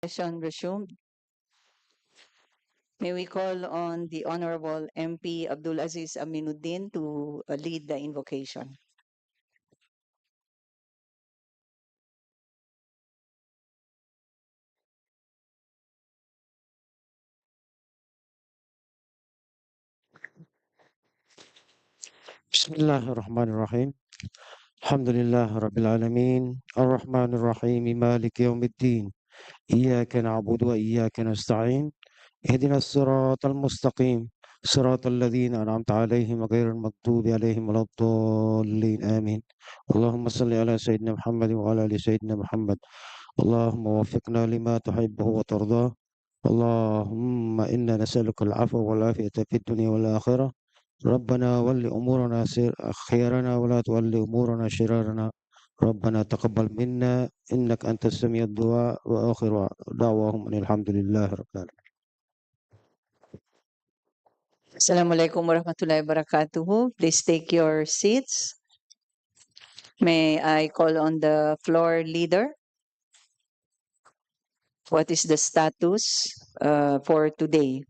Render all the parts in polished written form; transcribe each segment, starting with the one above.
Session resumed. May we call on the Honorable MP Abdulaziz Aminuddin to lead the invocation. بسم الله الرحمن الرحيم الحمد لله رب العالمين الرحمن الرحيم مالك يوم الدين إياك نعبد وإياك نستعين اهدنا الصراط المستقيم صراط الذين أنعمت عليهم غير المغضوب عليهم ولا الضالين آمين اللهم صل على سيدنا محمد وعلى آل سيدنا محمد اللهم وفقنا لما تحبه وترضاه اللهم إنا نسألك العفو والعافية في الدنيا والآخرة ربنا ول أمورنا خيرنا ولا تول أمورنا شرارنا ربنا تقبل منا إنك أنت السميع الدعاء وآخر دعواهم أن الحمد لله رب العالمين. Assalamualaikum warahmatullahi wabarakatuh. Please take your seats. May I call on the floor leader? What is the status for today?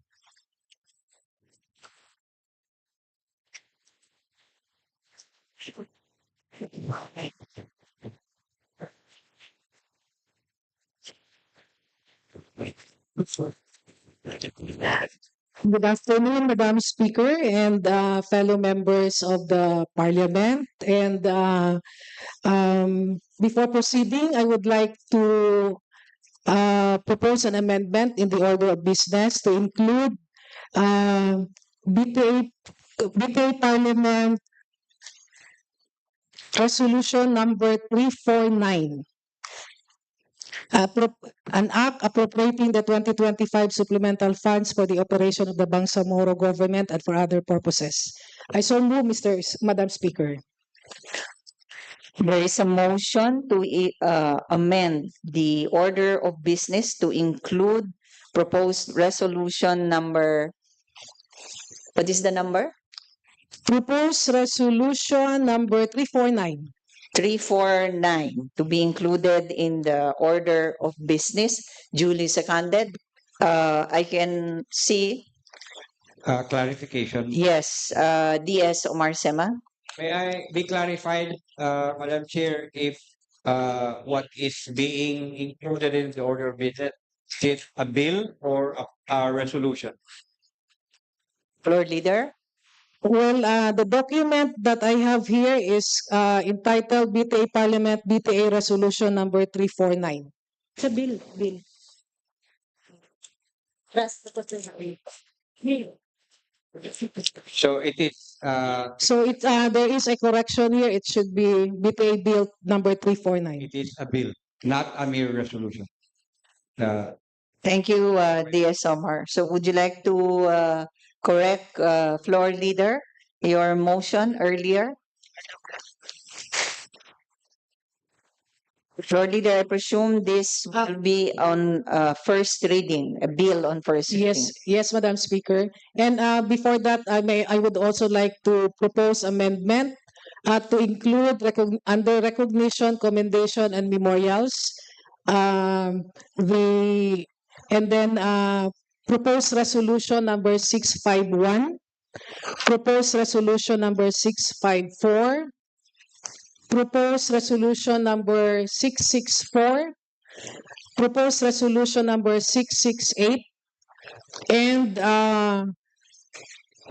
Good afternoon, Madam Speaker and fellow members of the Parliament. And before proceeding, I would like to propose an amendment in the order of business to include uh, BTA Parliament Resolution number 349. An act appropriating the 2025 supplemental funds for the operation of the Bangsamoro government and for other purposes. I so move, Madam Speaker. There is a motion to amend the order of business to include proposed resolution number. What is the number? Proposed resolution number 349. 349 to be included in the order of business, duly seconded. I can see, Clarification. yes, DS Omar Sema. May I be clarified, Madam Chair, if what is being included in the order of business is a bill or a resolution? Floor leader. Well, the document that I have here is entitled BTA Parliament BTA Resolution number 349. Sa bill. So it is So there is a correction here. It should be BTA Bill number 349. it is a bill, not a mere resolution. Thank you, DS Omar. So would you like to correct, floor leader, your motion earlier? Floor leader, I presume this will be on first reading, a bill on first reading. Yes, Madam Speaker. And before that, I would also like to propose amendment to include under recognition, commendation, and memorials. Proposed resolution number 651, proposed resolution number 654, proposed resolution number 664, proposed resolution number 668, and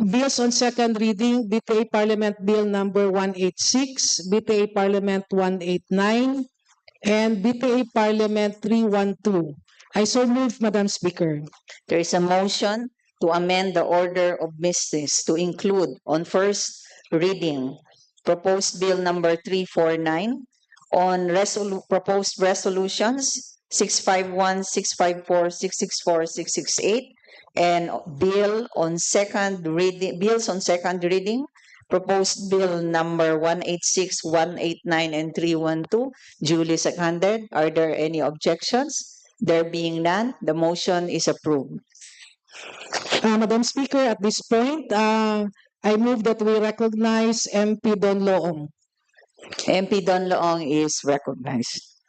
bills on second reading, BTA Parliament Bill number 186, BTA Parliament 189, and BTA Parliament 312. I so move, Madam Speaker. There is a motion to amend the order of business to include on first reading proposed bill number 349 on proposed resolutions 651, 654, 664, 668, and bills on second reading, proposed bill number 186, 189, and 312, duly seconded. Are there any objections? There being none, the motion is approved. Madam Speaker, at this point, I move that we recognize MP Don Loong. MP Don Loong is recognized.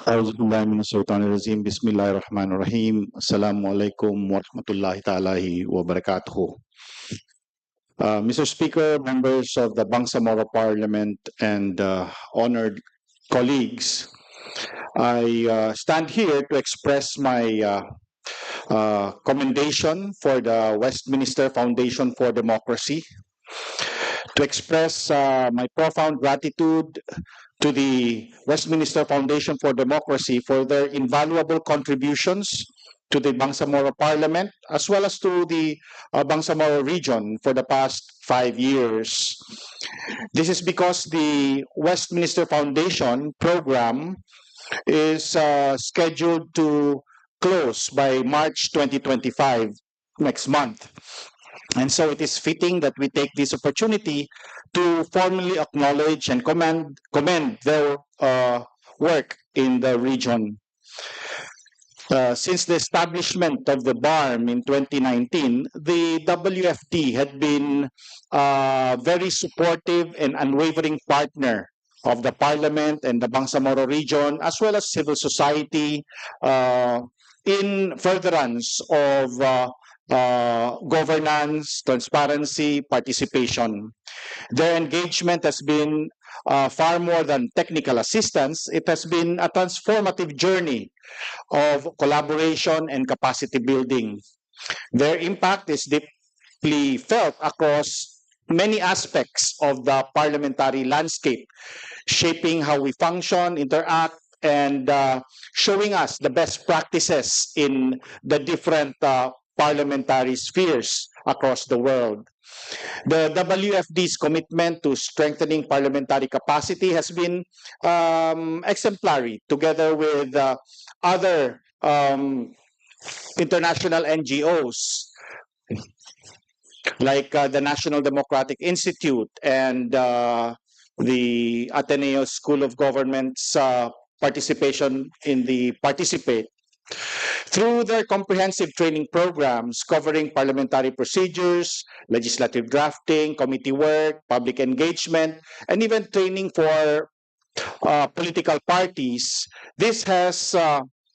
Auzubillahiminash-shaytanir-rajim. Bismillahirrahmanirrahim. Assalamualaikum warahmatullahi ta'ala wabarakatuh. Mr. Speaker, members of the Bangsamoro Parliament, and honored colleagues, I stand here to express my commendation for the Westminster Foundation for Democracy, to express my profound gratitude to the Westminster Foundation for Democracy for their invaluable contributions to the Bangsamoro Parliament, as well as to the Bangsamoro region for the past 5 years. This is because the Westminster Foundation program is scheduled to close by March 2025, next month. And so it is fitting that we take this opportunity to formally acknowledge and commend their work in the region. Since the establishment of the BARM in 2019, the WFD had been a very supportive and unwavering partner of the Parliament and the Bangsamoro region, as well as civil society, in furtherance of governance, transparency, participation. Their engagement has been far more than technical assistance. It has been a transformative journey of collaboration and capacity building. Their impact is deeply felt across many aspects of the parliamentary landscape, shaping how we function, interact, and showing us the best practices in the different parliamentary spheres across the world. The WFD's commitment to strengthening parliamentary capacity has been exemplary, together with other international NGOs like the National Democratic Institute and the Ateneo School of Government's participation in the Participate. Through their comprehensive training programs covering parliamentary procedures, legislative drafting, committee work, public engagement, and even training for political parties, this has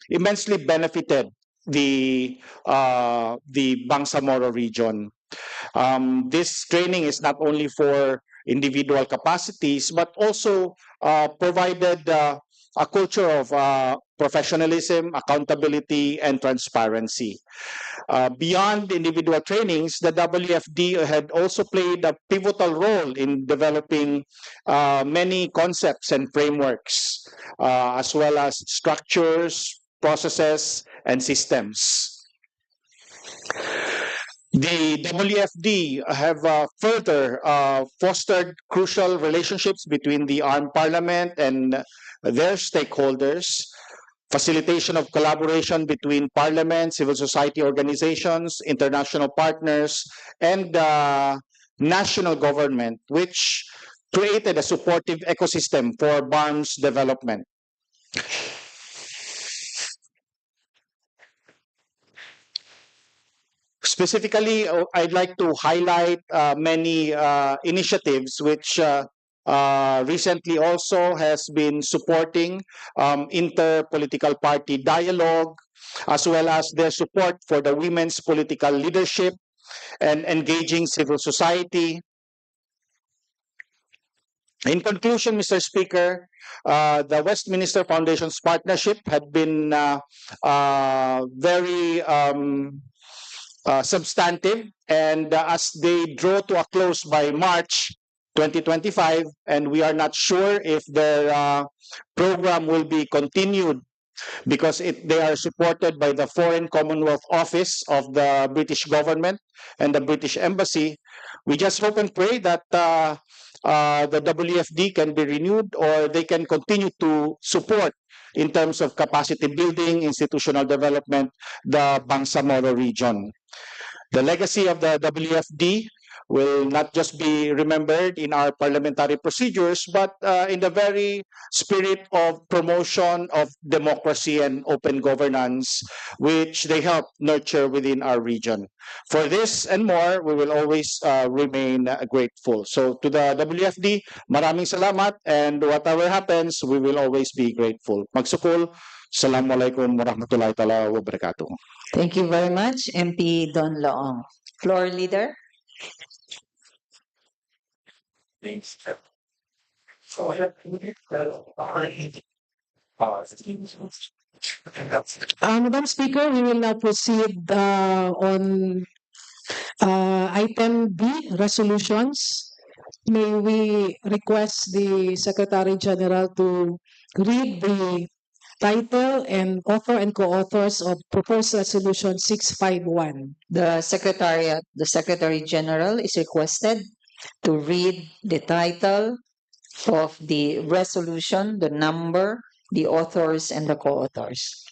immensely benefited the Bangsamoro region. This training is not only for individual capacities, but also provided a culture of professionalism, accountability, and transparency. Beyond individual trainings, the WFD had also played a pivotal role in developing many concepts and frameworks, as well as structures, processes, and systems. The WFD have further fostered crucial relationships between the armed parliament and their stakeholders, facilitation of collaboration between parliament, civil society organizations, international partners, and national government, which created a supportive ecosystem for BARM's development. Specifically, I'd like to highlight many initiatives which recently also has been supporting inter-political party dialogue, as well as their support for the women's political leadership and engaging civil society. In conclusion, Mr. Speaker, the Westminster Foundation's partnership had been very substantive, and as they draw to a close by March 2025, and we are not sure if their program will be continued because they are supported by the Foreign Commonwealth Office of the British government and the British Embassy. We just hope and pray that the WFD can be renewed, or they can continue to support in terms of capacity building, institutional development, the Bangsamoro region. The legacy of the WFD will not just be remembered in our parliamentary procedures, but in the very spirit of promotion of democracy and open governance, which they help nurture within our region. For this and more, we will always remain grateful. So to the WFD, maraming salamat, and whatever happens, we will always be grateful. Magsukol, Assalamualaikum warahmatullahi taala wabarakatuh. Thank you very much, MP Don Laong. Floor leader. Madam Speaker, we will now proceed on item B, resolutions. May we request the Secretary General to read the title and author and co-authors of proposed resolution 651. The Secretary General is requested to read the title of the resolution, the number, the authors, and the co-authors.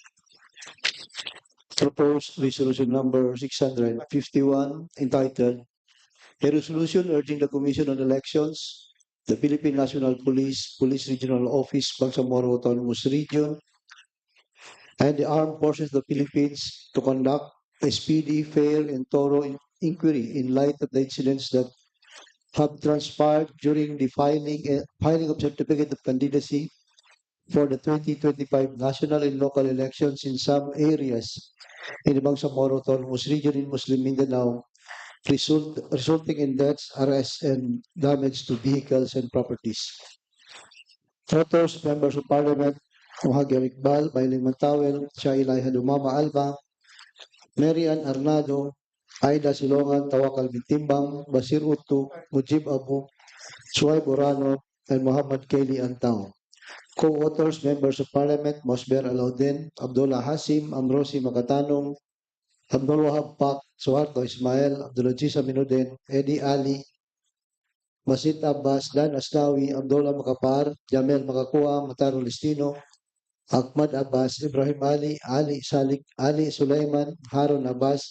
Proposed resolution number 651 entitled A Resolution Urging the Commission on Elections, the Philippine National Police, Police Regional Office, Bangsamoro Autonomous Region, and the Armed Forces of the Philippines to conduct a speedy, fair, and thorough inquiry in light of the incidents that have transpired during the filing of certificate of candidacy for the 2025 national and local elections in some areas in the Bangsamoro Autonomous Region in Muslim Mindanao, resulting in deaths, arrests, and damage to vehicles and properties. Authors, Members of Parliament, Muhagir Iqbal, Bailing Mantawel, Shailay Hadumama Alba, Marian Arnado, Aida Silongan, Tawakal Bintimbang, Basir Utu, Mujib Abu, Suay Borano, and Muhammad Kaili Antao. Co-authors, Members of Parliament, Mosber Alaudin, Abdullah Hasim, Amrosi Makatanong, Abdul Wahab Pak, Suharto Ismail, Abdulaziz Aminuddin, Eddie Ali, Basit Abbas, Dan Aslawi, Abdullah Makapar, Jamel Makakuang, Mataro Listino, Ahmad Abbas, Ibrahim Ali, Ali Salik, Ali Sulaiman, Harun Abbas,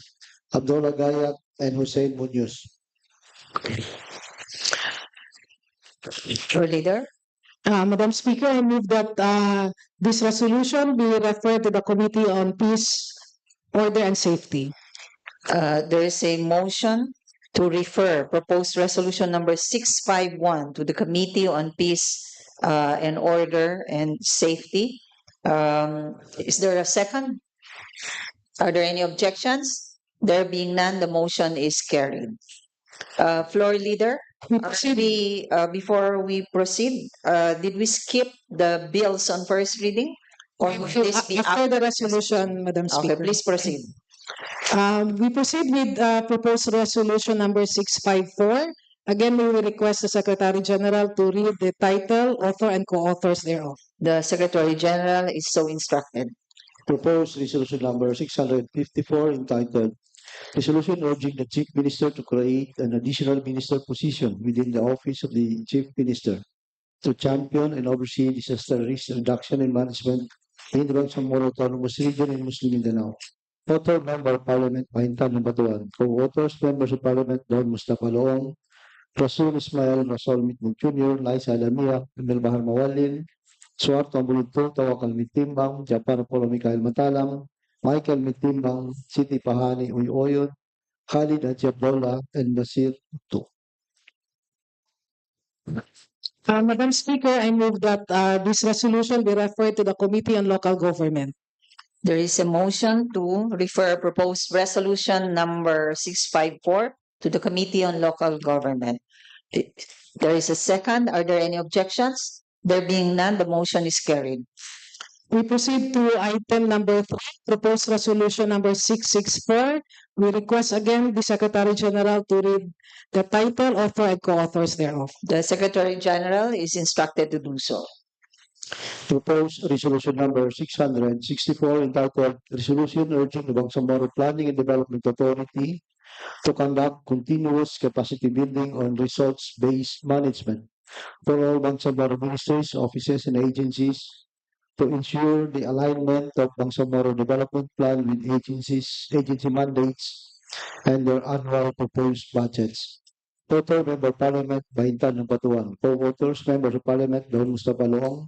Abdullah Gayak, and Hussein Munoz. Floor leader. Madam Speaker, I move that this resolution be referred to the Committee on Peace, Order, and Safety. There is a motion to refer proposed resolution number 651 to the Committee on Peace and Order and Safety. Is there a second? Are there any objections? There being none, the motion is carried. Floor leader, before we proceed, did we skip the bills on first reading? Or will this be After the resolution, Madam Speaker. Okay, please proceed. We proceed with proposed resolution number 654. Again, we will request the Secretary General to read the title, author, and co-authors thereof. The Secretary General is so instructed. Proposed resolution number 654 entitled Resolution urging the Chief Minister to create an additional minister position within the Office of the Chief Minister to champion and oversee disaster risk reduction and management in the Bangsamoro Autonomous Region in Muslim Mindanao. Author, Member of Parliament, Mahintan Batuan. Co-authors, Members of Parliament, Don Mustafa Loong, Rasul Ismail, Rasul Mitmug Jr., Laisa Alamia, Emil Bahar Mawalin, Suarto Ambulito, Tawakal Mitimbang, Japan Apollo Mikael Matalam, Michael Mitimbang, Siti Pahani Uyoyon, Khalid Haji Abdullah, and Nasir Uto. Madam Speaker, I move that this resolution be referred to the Committee on Local Government. There is a motion to refer proposed resolution number 654 to the Committee on Local Government. There is a second. Are there any objections? There being none, the motion is carried. We proceed to item number 3, proposed resolution number 664. We request again the Secretary General to read the title, author, and co-authors thereof. The Secretary General is instructed to do so. Proposed resolution number 664 entitled Resolution urging the Bangsamoro Planning and Development Authority to conduct continuous capacity building on results-based management for all Bangsamoro ministries, offices, and agencies to ensure the alignment of Bangsamoro Development Plan with agency mandates and their annual proposed budgets. Total Member of Parliament, Bahintan ng Batuan. Co-voters, Members of Parliament, Don Mustafa Loong,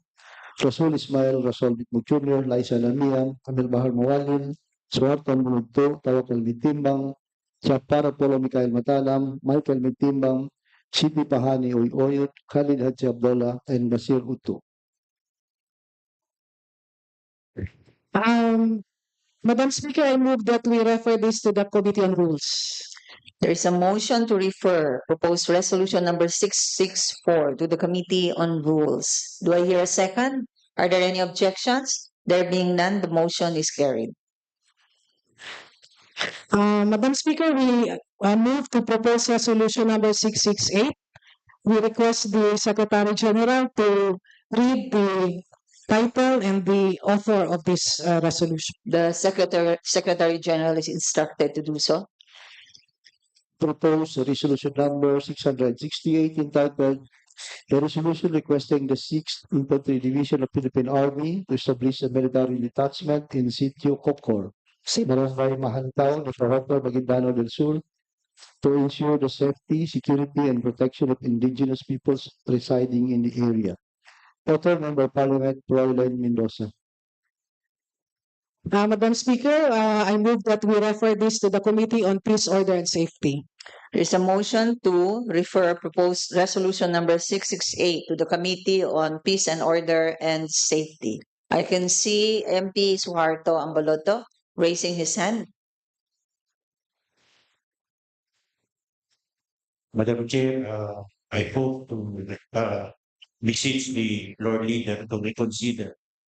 Rasul Ismail, Rasul Bitmug Jr., Liza Lamiam, Amil Bahar Mawalin, Suharton Mulugto, Tawakal Mitimbang, Chapara Polo Mikael Matalam, Michael Mitimbang, Siti Pahani Oyot, Khalid Haji Abdullah, and Basir Uto. Madam Speaker, I move that we refer this to the Committee on Rules. There is a motion to refer proposed resolution number 664 to the Committee on Rules. Do I hear a second? Are there any objections? There being none, the motion is carried. Madam Speaker, we move to propose resolution number 668. We request the Secretary General to read the title and the author of this resolution. The Secretary General is instructed to do so. Propose resolution number 668 entitled a resolution requesting the 6th Infantry Division of Philippine Army to establish a military detachment in Sitio Cocor, Barangay Mahantaw, Naparata, Maguindano del Sur, to ensure the safety, security, and protection of indigenous peoples residing in the area. Author, Member of Parliament, Froilan Mendoza. Madam Speaker, I move that we refer this to the Committee on Peace, Order, and Safety. There is a motion to refer proposed resolution number 668 to the Committee on Peace and Order and Safety. I can see MP Suharto Ambaloto raising his hand. Madam Chair, I hope to beseech the Lord Leader to reconsider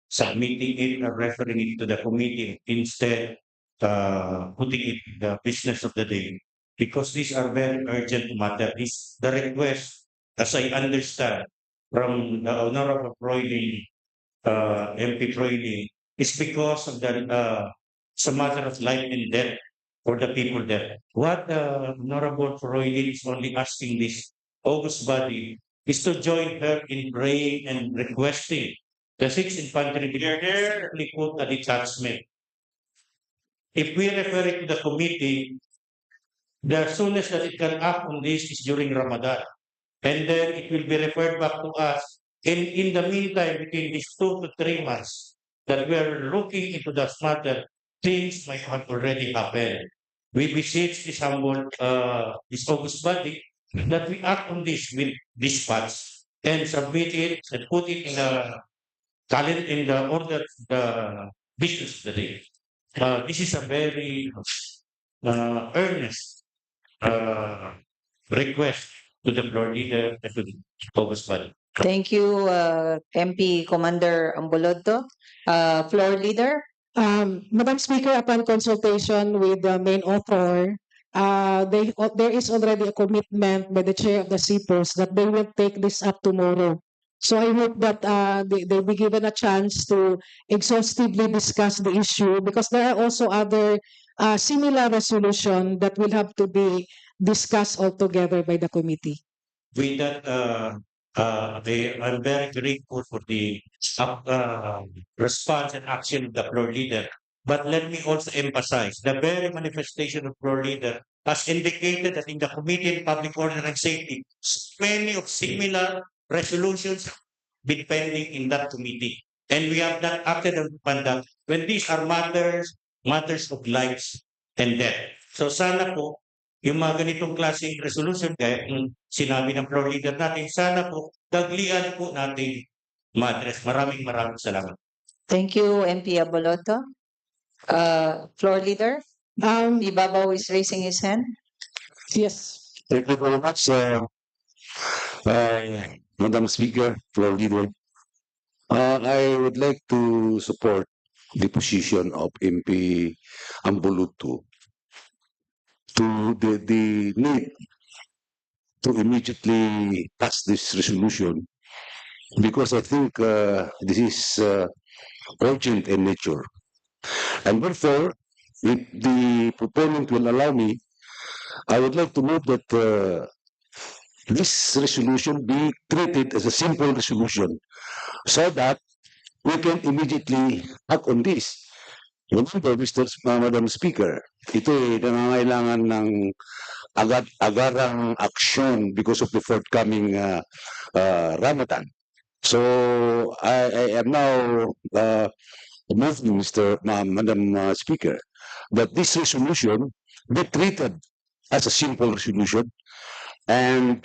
submitting it or referring it to the committee instead putting it in the business of the day, because these are very urgent matters. The request, as I understand from the Honorable Froilan, MP Froilan, is because of the it's a matter of life and death for the people there. What Honorable Froilan is only asking this august body is to join her in praying and requesting the 6th Infantry Division put a detachment. If we refer it to the committee, the soonest that it can act on this is during Ramadan. And then it will be referred back to us. And in the meantime, between these 2 to 3 months that we are looking into the matter, things might have already happened. We beseech this humble, this august body that we act on this with dispatch and submit it and put it in the talent in the order of the business of the day. This is a very earnest request to the floor leader and to the august body. Thank you, MP Commander Ambaloto. Floor Leader. Madam Speaker, upon consultation with the main author, there is already a commitment by the chair of the CPOS that they will take this up tomorrow. So I hope that they'll be given a chance to exhaustively discuss the issue, because there are also other similar resolution that will have to be discussed altogether by the committee. With that, I'm very grateful for the response and action of the floor leader. But let me also emphasize the very manifestation of floor leader has indicated that in the Committee on Public Order and Safety, many of similar resolutions been pending in that committee. And we have not acted upon that when these are matters of lives and death. So sana po, yung mga ganitong klaseng resolution, kaya sinabi ng floor leader natin, sana po, taglian po natin ma-address. Maraming salamat. Thank you, MP Abaloto. Floor Leader. Ibabaw is raising his hand. Yes. Thank you very much, Madam Speaker, floor leader. I would like to support the position of MP Ambulutu to the need to immediately pass this resolution, because I think this is urgent in nature. And therefore, if the proponent will allow me, I would like to move that this resolution be treated as a simple resolution so that we can immediately act on this. Remember, Madam Speaker, ito ay nangangailangan ng agarang aksyon because of the forthcoming Ramadan. So I am now moving, Madam Speaker, that this resolution be treated as a simple resolution, and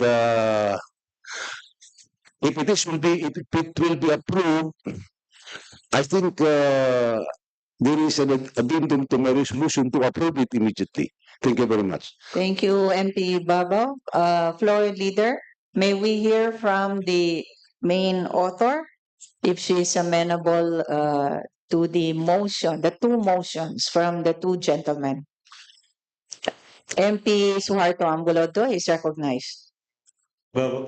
if it will be approved, I think there is an addendum to my resolution to approve it immediately. Thank you very much. Thank you, MP Babaw. Floor leader, may we hear from the main author if she is amenable to the motion, the two motions from the two gentlemen. MP Suharto Ambulodo is recognized. Well,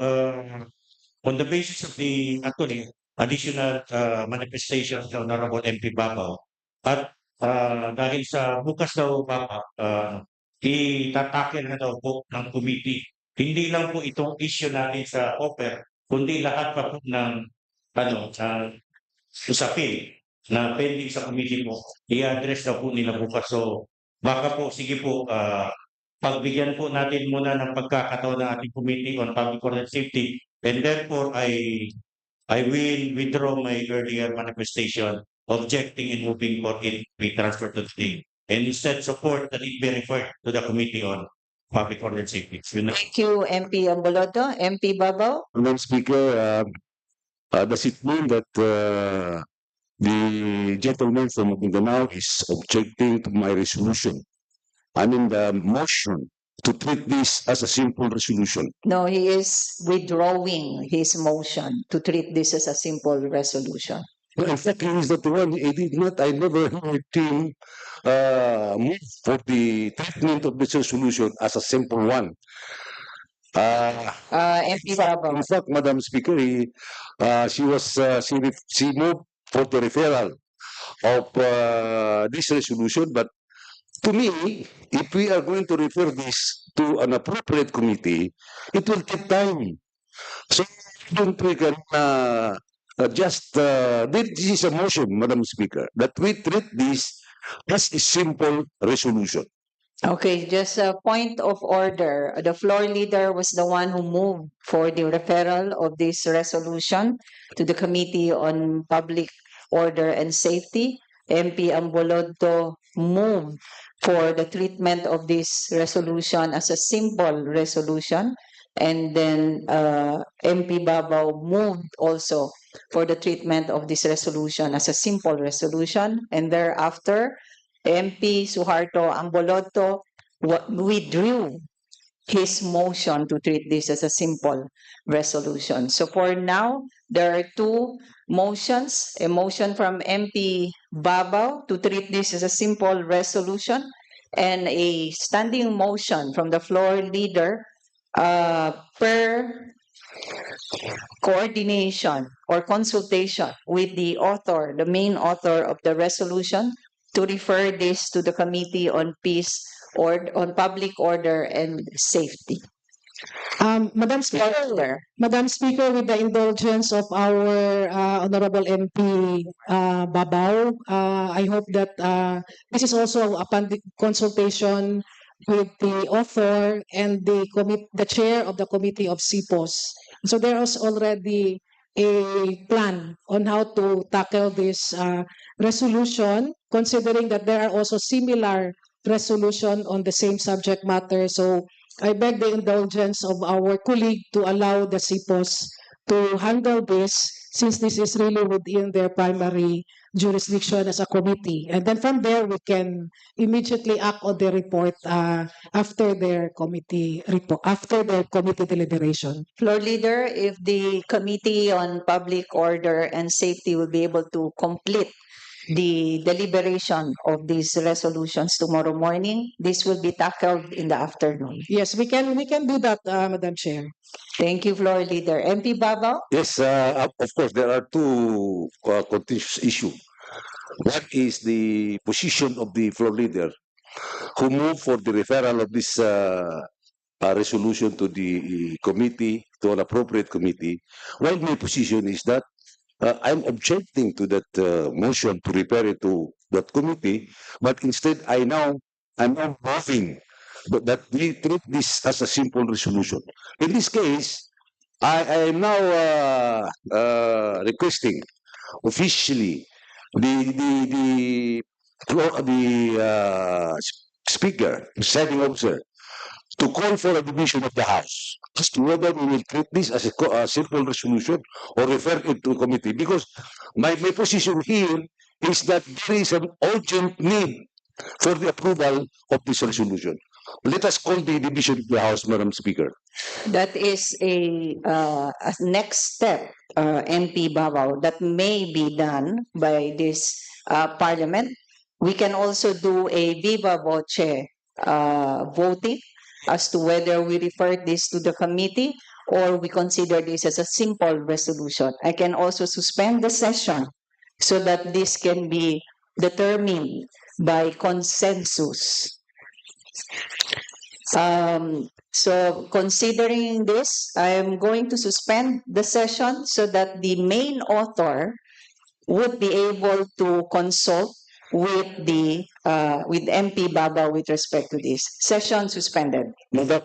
on the basis of the actually additional manifestation of the Honorable MP Babaw at dahil sa bukas daw itatakil na daw po ng committee. Hindi lang po itong issue natin sa offer, kundi lahat pa po ng usapin na pending sa committee mo, i-address daw po nila bukas. So baka po, sige po, pagbigyan po natin muna ng pagkakataon ng ating Committee on Public Order and Safety, and therefore I will withdraw my earlier manifestation objecting and moving for it be transferred to the team, and instead support that it be referred to the Committee on Public Order and Safety. Thank you, MP Ambulodo. MP Babaw? Madam Speaker, does it mean that the gentleman from Mindanao is objecting to my resolution? I mean the motion to treat this as a simple resolution. No, he is withdrawing his motion to treat this as a simple resolution. Well, in fact, he is not the one. I never heard him move for the treatment of this resolution as a simple one. MP Babaw? In fact, Madam Speaker, she moved for the referral of this resolution, but to me, if we are going to refer this to an appropriate committee, it will take time. So, don't we can this is a motion, Madam Speaker, that we treat this as a simple resolution. Okay, just a point of order. The floor leader was the one who moved for the referral of this resolution to the Committee on Public Order and Safety. MP Ambulodo moved for the treatment of this resolution as a simple resolution. And then MP Babaw moved also for the treatment of this resolution as a simple resolution. And thereafter, MP Suharto Ambulodo withdrew his motion to treat this as a simple resolution. So for now, there are two motions, a motion from MP Babaw to treat this as a simple resolution, and a standing motion from the floor leader per coordination or consultation with the author, the main author of the resolution, to refer this to the Committee on Peace or on Public Order and Safety. Madam Speaker, with the indulgence of our Honorable MP Babaw, I hope that this is also upon the consultation with the author and the chair of the Committee of CPOS. So there is already a plan on how to tackle this resolution, considering that there are also similar resolution on the same subject matter. So I beg the indulgence of our colleague to allow the CPOS to handle this, since this is really within their primary jurisdiction as a committee. And then from there, we can immediately act on the report after their committee deliberation. Floor leader, if the Committee on Public Order and Safety will be able to complete the deliberation of these resolutions tomorrow morning, this will be tackled in the afternoon. Yes, we can do that, Madam Chair. Thank you, floor leader. MP Babaw? Yes, of course, there are two contentious issues. One is the position of the floor leader who moved for the referral of this resolution to the committee, to an appropriate committee, while my position is that I'm objecting to that motion to refer it to that committee, but instead I'm now moving but that we treat this as a simple resolution. In this case, I am now requesting officially the speaker, presiding officer, to call for a division of the House as to whether we will treat this as a simple resolution or refer it to committee. Because my position here is that there is an urgent need for the approval of this resolution. Let us call the division of the House, Madam Speaker. That is a next step, MP Babaw, that may be done by this Parliament. We can also do a viva voce voting as to whether we refer this to the committee or we consider this as a simple resolution. I can also suspend the session so that this can be determined by consensus. So considering this, I am going to suspend the session so that the main author would be able to consult with with MP Baba with respect to this. Session suspended. Madam,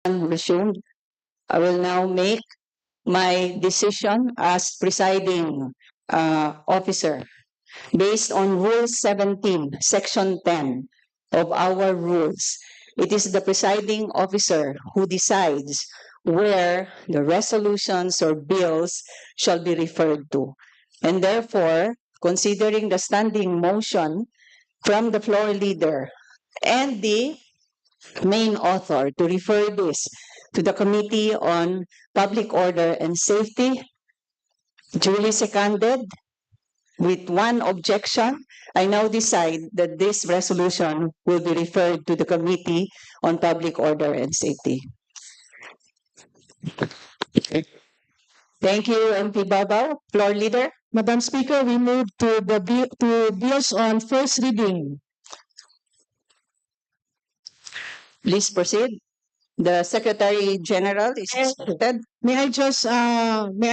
Resumed. I will now make my decision as presiding officer based on Rule 17, Section 10 of our rules. It is the presiding officer who decides where the resolutions or bills shall be referred to. And therefore, considering the standing motion from the floor leader and the main author to refer this to the Committee on Public Order and Safety, duly seconded with one objection, I now decide that this resolution will be referred to the Committee on Public Order and Safety. Thank you, MP Babaw. Floor leader. Madam Speaker, we move to the bills on first reading. Please proceed. The Secretary General is expected. May I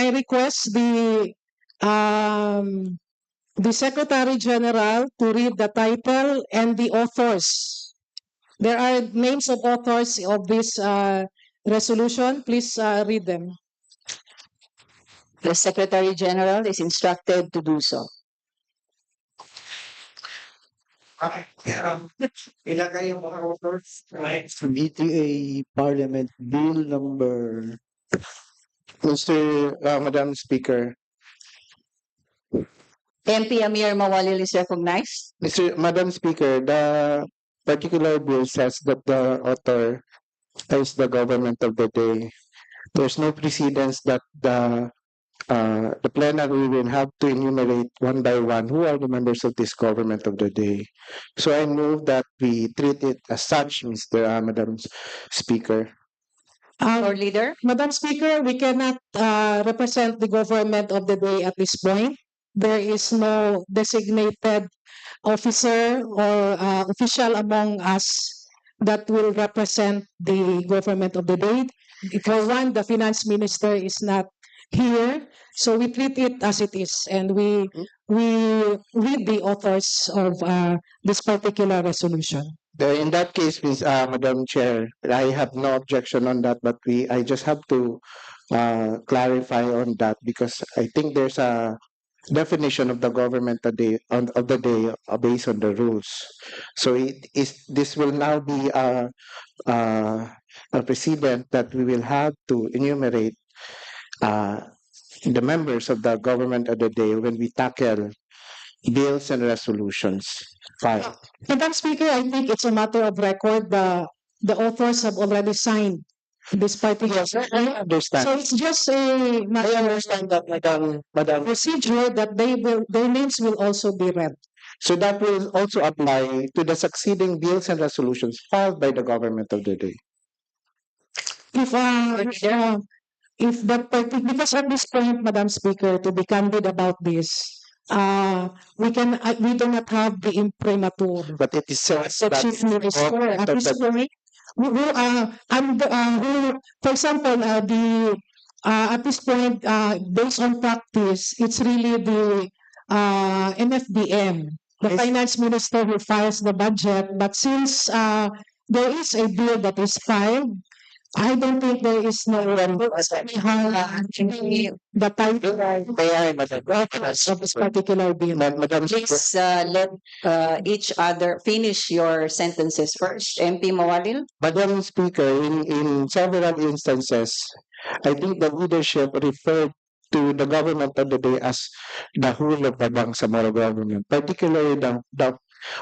request the Secretary General to read the title and the authors. There are names of authors of this resolution. Please read them. The Secretary General is instructed to do so. Ilagay yung mga authors. Right. BTA Parliament Bill number Madam Speaker, MP Amir Mawalil is recognized. Madam Speaker, the particular bill says that the author is the government of the day. There's no precedence that the plenary will have to enumerate one by one who are the members of this government of the day. So I move that we treat it as such, Madam Speaker. Floor Leader? Madam Speaker, we cannot represent the government of the day at this point. There is no designated officer or official among us that will represent the government of the day. For one, the finance minister is not here, so we treat it as it is, and we read the authors of this particular resolution. In that case, Madam Chair, I have no objection on that, but I just have to clarify on that because I think there's a definition of the government of the day based on the rules. So this will now be a precedent that we will have to enumerate the members of the government of the day when we tackle bills and resolutions. Fine. Madam Speaker, I think it's a matter of record. The authors have already signed this particular. Yes, I understand. So it's just a matter I understand that, Madam. procedure that their names will also be read. So that will also apply to the succeeding bills and resolutions filed by the government of the day. If that because at this point, Madam Speaker, to be candid about this, we do not have the imprimatur. But it is said So that Chief Minister, at this point, for example, at this point, based on practice, it's really the NFBM, the Finance Minister, who files the budget. But since there is a bill that is filed, I don't think there is no one the title of this particular bill. Madam Please let each other finish your sentences first. MP Mawalil? Madam Speaker, in several instances, I think the leadership referred to the government of the day as the whole of the Bangsamoro government, particularly the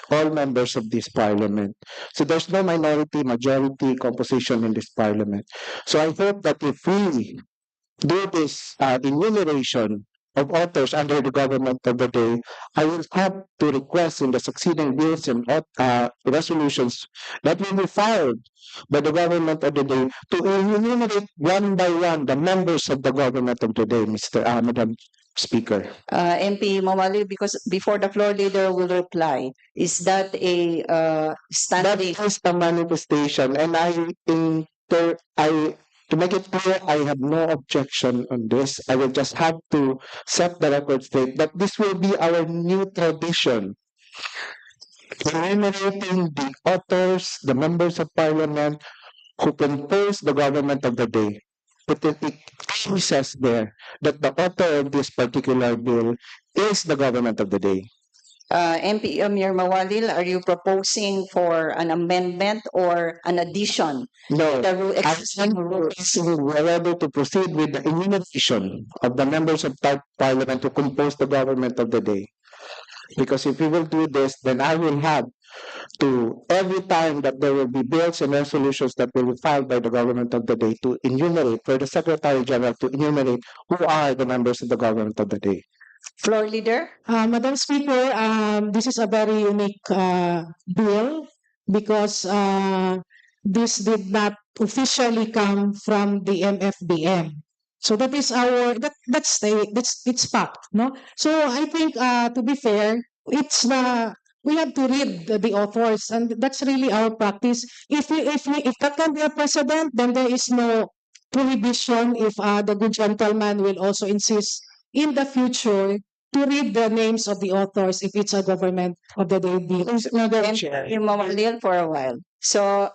all members of this parliament. So there's no minority, majority composition in this parliament. So I hope that if we do this enumeration of authors under the government of the day, I will have to request in the succeeding bills and resolutions that will be filed by the government of the day to enumerate one by one the members of the government of the day, Madam Speaker. MP Mawalil, because before the floor leader will reply, is that a standing? That is a manifestation, and to make it clear, I have no objection on this. I will just have to set the record straight that this will be our new tradition. Enumerating the authors, the members of parliament who compose the government of the day. But it clearly says there that the author of this particular bill is the government of the day. MP Amir Mawalil, are you proposing for an amendment or an addition? No, The I'm existing rules. asking whether to proceed with the enumeration of the members of parliament who compose the government of the day. Because if we will do this, then I will have to, every time that there will be bills and resolutions that will be filed by the government of the day, to enumerate, for the Secretary General to enumerate who are the members of the government of the day. Floor leader? Madam Speaker, this is a very unique bill because this did not officially come from the MFBM. So that is that's it's fact, no? So I think to be fair, we have to read the authors, and that's really our practice. If that can be a precedent, then there is no prohibition if the good gentleman will also insist in the future to read the names of the authors if it's a government of the day bill. MP Mawalil for a while. So,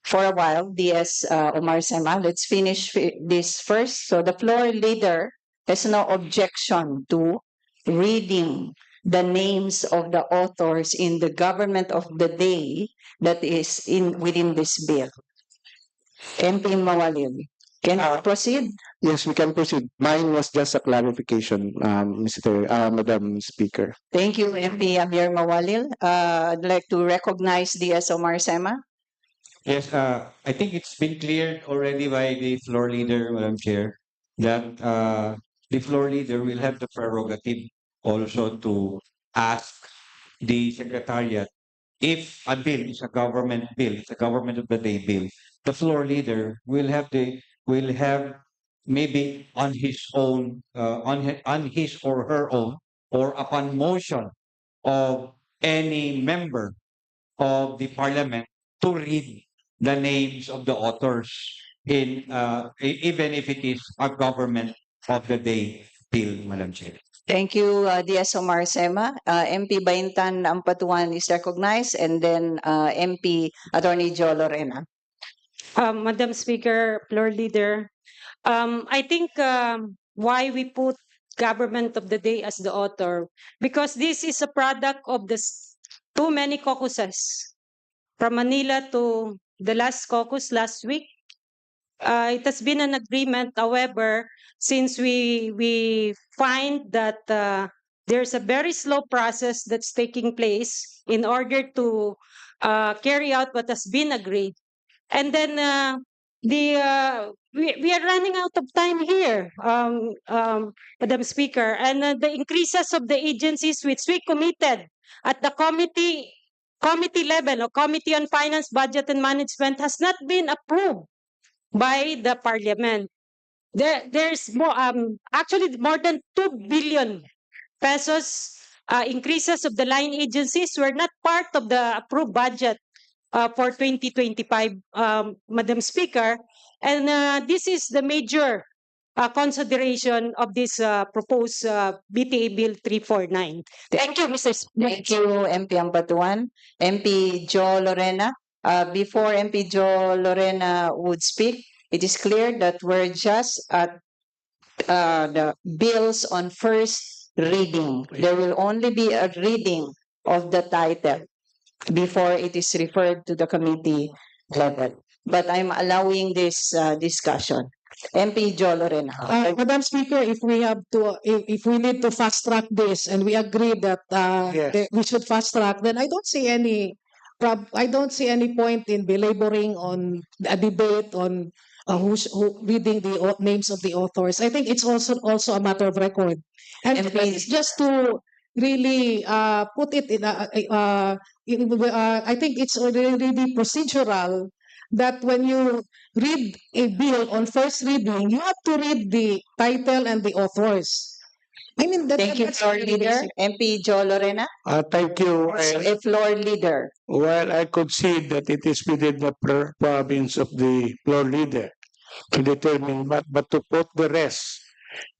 for a while, DS Omar Sema, let's finish this first. So the floor leader has no objection to reading the names of the authors in the government of the day that is within this bill. MP Mawalil, can you proceed? Yes, we can proceed. Mine was just a clarification, Madam Speaker. Thank you, MP Amir Mawalil. I'd like to recognize DS Omar Sema. Yes, I think it's been cleared already by the floor leader, Madam Chair, that the floor leader will have the prerogative also to ask the secretariat if a bill is a government bill, it's a government of the day bill, the floor leader will have maybe on his own, on his or her own, or upon motion of any member of the parliament to read the names of the authors in even if it is a government of the day bill, Madam Chair. Thank you, Diaz Omar Sema. MP Baintan Ampatuan is recognized, and then MP Attorney Joe Lorena. Madam Speaker, Floor Leader, I think why we put government of the day as the author, because this is a product of the too many caucuses from Manila to the last caucus last week. It has been an agreement, however, since we find that there's a very slow process that's taking place in order to carry out what has been agreed. And then we are running out of time here, Madam Speaker, and the increases of the agencies which we committed at the committee level or Committee on Finance, Budget and Management has not been approved by the Parliament. There's more, actually more than 2 billion pesos increases of the line agencies were not part of the approved budget for 2025, Madam Speaker. And this is the major consideration of this proposed BTA Bill 349. Thank you, Mr. Thank you, MP Ampatuan. MP Joe Lorena. Before MP Joe Lorena would speak, it is clear that we're just at the bills on first reading. There will only be a reading of the title before it is referred to the committee level. But I'm allowing this discussion. MP Joe Lorena. Madam Speaker, if we need to fast track this, and we agree that we should fast track, then I don't see any point in belaboring on a debate on who reading the names of the authors. I think it's also a matter of record, and it's just to really put it in I think it's already procedural that when you read a bill on first reading, you have to read the title and the authors. I mean, Thank you, that's floor very leader. basic. MP Joe Lorena. Thank you. A floor leader. Well, I concede that it is within the province of the floor leader to determine, but to put the rest,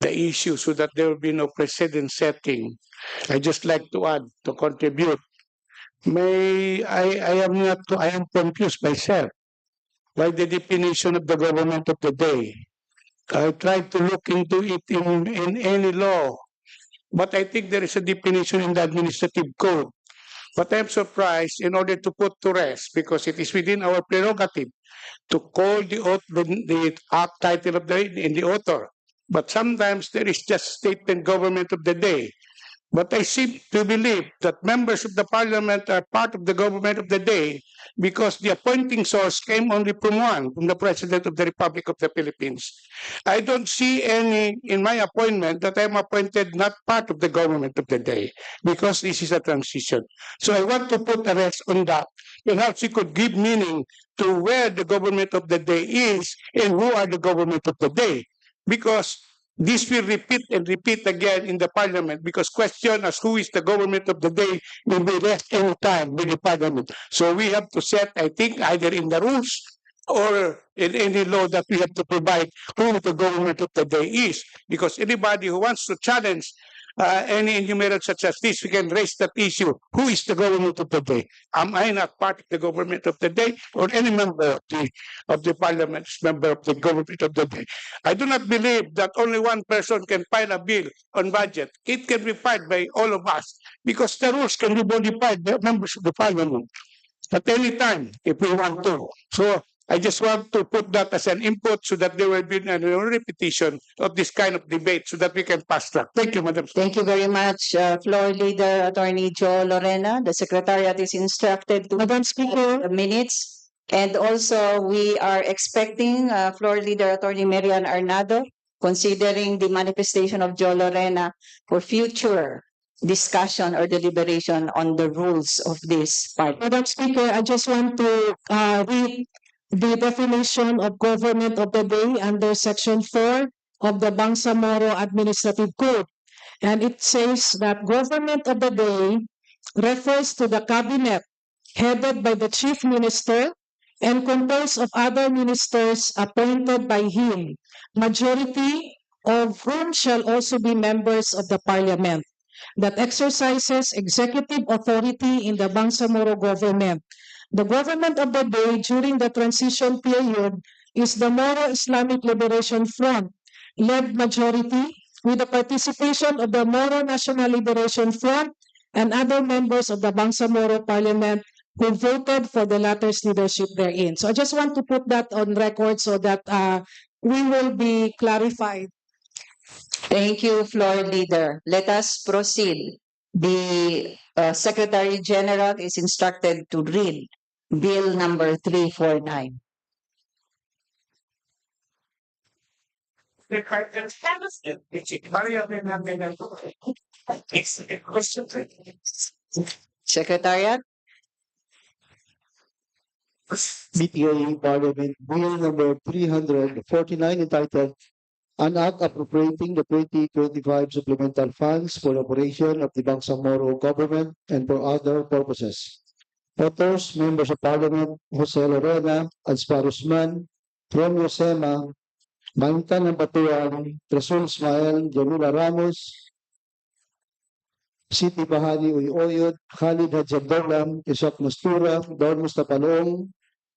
the issue, so that there will be no precedent setting. I just like to add, to contribute. I am confused myself. Why the definition of the government of the day? I tried to look into it in any law, but I think there is a definition in the administrative code. But I'm surprised, in order to put to rest, because it is within our prerogative to call the act title of the author. But sometimes there is just statement government of the day. But I seem to believe that members of the parliament are part of the government of the day because the appointing source came only from the President of the Republic of the Philippines. I don't see any in my appointment that I'm appointed not part of the government of the day because this is a transition. So I want to put a rest on that. Perhaps you could give meaning to where the government of the day is and who are the government of the day. Because this will repeat and repeat again in the parliament because question as who is the government of the day will be left any time with the parliament. So we have to set, I think, either in the rules or in any law that we have to provide who the government of the day is. Because anybody who wants to challenge any enumerate such as this, we can raise that issue. Who is the government of the day? Am I not part of the government of the day, or any member of the parliament is member of the government of the day? I do not believe that only one person can file a bill on budget. It can be filed by all of us because the rules can be modified by members of the parliament at any time if we want to. So I just want to put that as an input so that there will be no repetition of this kind of debate so that we can pass track. Thank you, Madam Speaker. Thank you very much, Floor Leader Attorney Joe Lorena. The Secretariat is instructed to Madam Speaker, the minutes. And also, we are expecting Floor Leader Attorney Marian Arnado, considering the manifestation of Joe Lorena for future discussion or deliberation on the rules of this part. Madam Speaker, I just want to read the definition of government of the day under Section 4 of the Bangsamoro Administrative Code. And it says that government of the day refers to the cabinet headed by the chief minister and composed of other ministers appointed by him, majority of whom shall also be members of the parliament, that exercises executive authority in the Bangsamoro government. The government of the day during the transition period is the Moro Islamic Liberation Front, led majority with the participation of the Moro National Liberation Front and other members of the Bangsamoro Parliament who voted for the latter's leadership therein. So I just want to put that on record so that we will be clarified. Thank you, Floor Leader. Let us proceed. The Secretary General is instructed to read Bill number 349. Secretariat, BTA Parliament Bill number 349 entitled An Act Appropriating the 2025 Supplemental Funds for Operation of the Bangsamoro Government and for Other Purposes. Authors, Members of Parliament, Jose Lorena, Ansparusman, Romeo Sema, Maintan ng Batuan, Rasul Ismael, Jamila Ramos, Siti Bahani Uyoyod, Khalid Hadjabdolam, Isak Mastura, Don Mustapalong,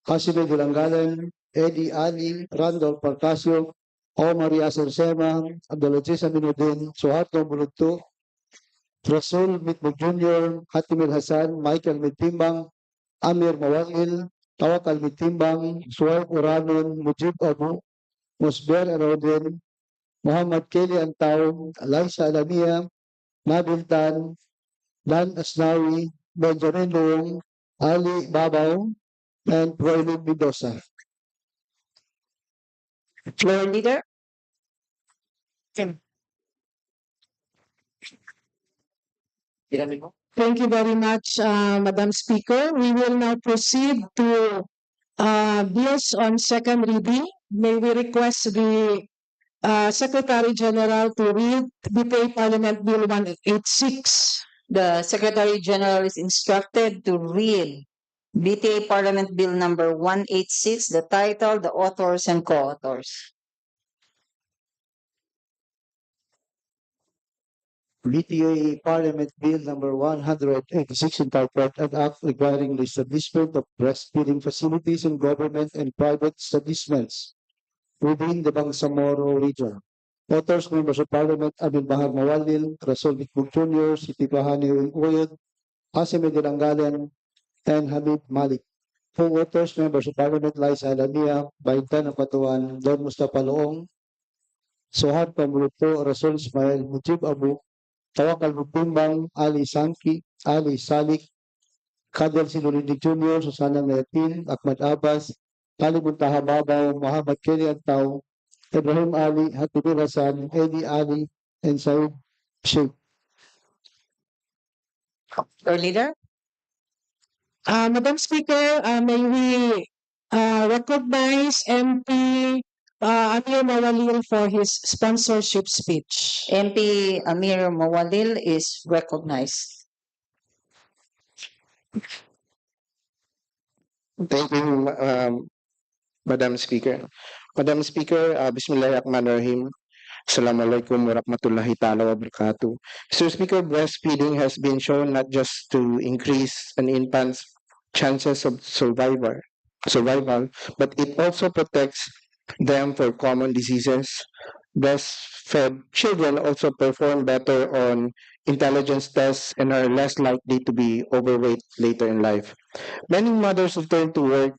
Hasime Dulangalan, Eddie Ali, Randolph Parcasio, Omar Yasser Sema, Abdulaziz Aminuddin, Suharto Bulutto, Rasul Mitmug Jr., Hatimil Hasan, Michael Mitimbang, Amir Mawalil, Tawakal Mitimbang, Suwaib Uranon, Mujib Abu, Musber Arodin, Muhammad Kelly Antao, Alaisa Alamia, Nabil Tan, Dan Asnawi, Benjamin Long, Ali Babaw, and Royal Mendoza. Floor Leader. Thank you very much, Madam Speaker. We will now proceed to bills on second reading. May we request the Secretary General to read BTA Parliament Bill 186. The Secretary General is instructed to read BTA Parliament Bill number 186, the title, the authors, and co-authors. BTA Parliament Bill number 186 entitled An Act requiring the establishment of breastfeeding facilities in government and private establishments within the Bangsamoro region. Authors, Members of Parliament, Amin Bahar Mawalil, Rasul Bitbug Jr., Siti Bahani Uyod, Hasime Dilangalan, and Habib Malik. Co-authors, Members of Parliament, Liza Alamia, Baitan Apatuan, Don Mustafa Loong, Sohar Pamuluto, Rasul Ismail, Mujib Abu, Tawakal Mutimbang, Ali Sanki, Ali Salik, Kadel Sinulini Jr., Susana Metin, Ahmad Abbas, Ali Muntaha Babaw, Muhammad Kelly Antao, Ibrahim Ali, Hatibir Hasan, Eddie Ali, and Said Sheikh. Floor Leader. Madam Speaker, may we recognize MP Amir Mawalil for his sponsorship speech. MP Amir Mawalil is recognized. Thank you, Madam Speaker. Madam Speaker, Bismillahirrahmanirrahim. Assalamualaikum warahmatullahi ta'ala wabarakatuh. Mr. Speaker, breastfeeding has been shown not just to increase an infant's chances of survival, but it also protects them for common diseases. Breastfed children also perform better on intelligence tests and are less likely to be overweight later in life. Many mothers return to work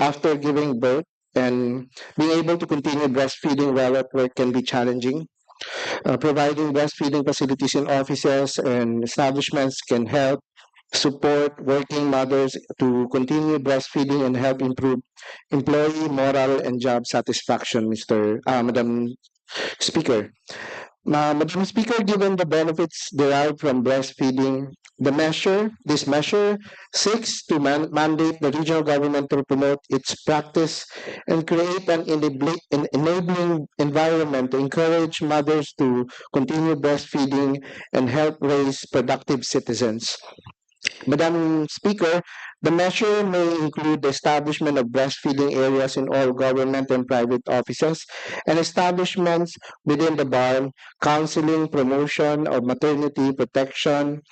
after giving birth, and being able to continue breastfeeding while at work can be challenging. Providing breastfeeding facilities in offices and establishments can help support working mothers to continue breastfeeding and help improve employee morale and job satisfaction, Madam Speaker. Madam Speaker, given the benefits derived from breastfeeding, this measure seeks to mandate the regional government to promote its practice and create an enabling environment to encourage mothers to continue breastfeeding and help raise productive citizens. Madam Speaker, the measure may include the establishment of breastfeeding areas in all government and private offices and establishments within the bar, counseling, promotion of maternity protection,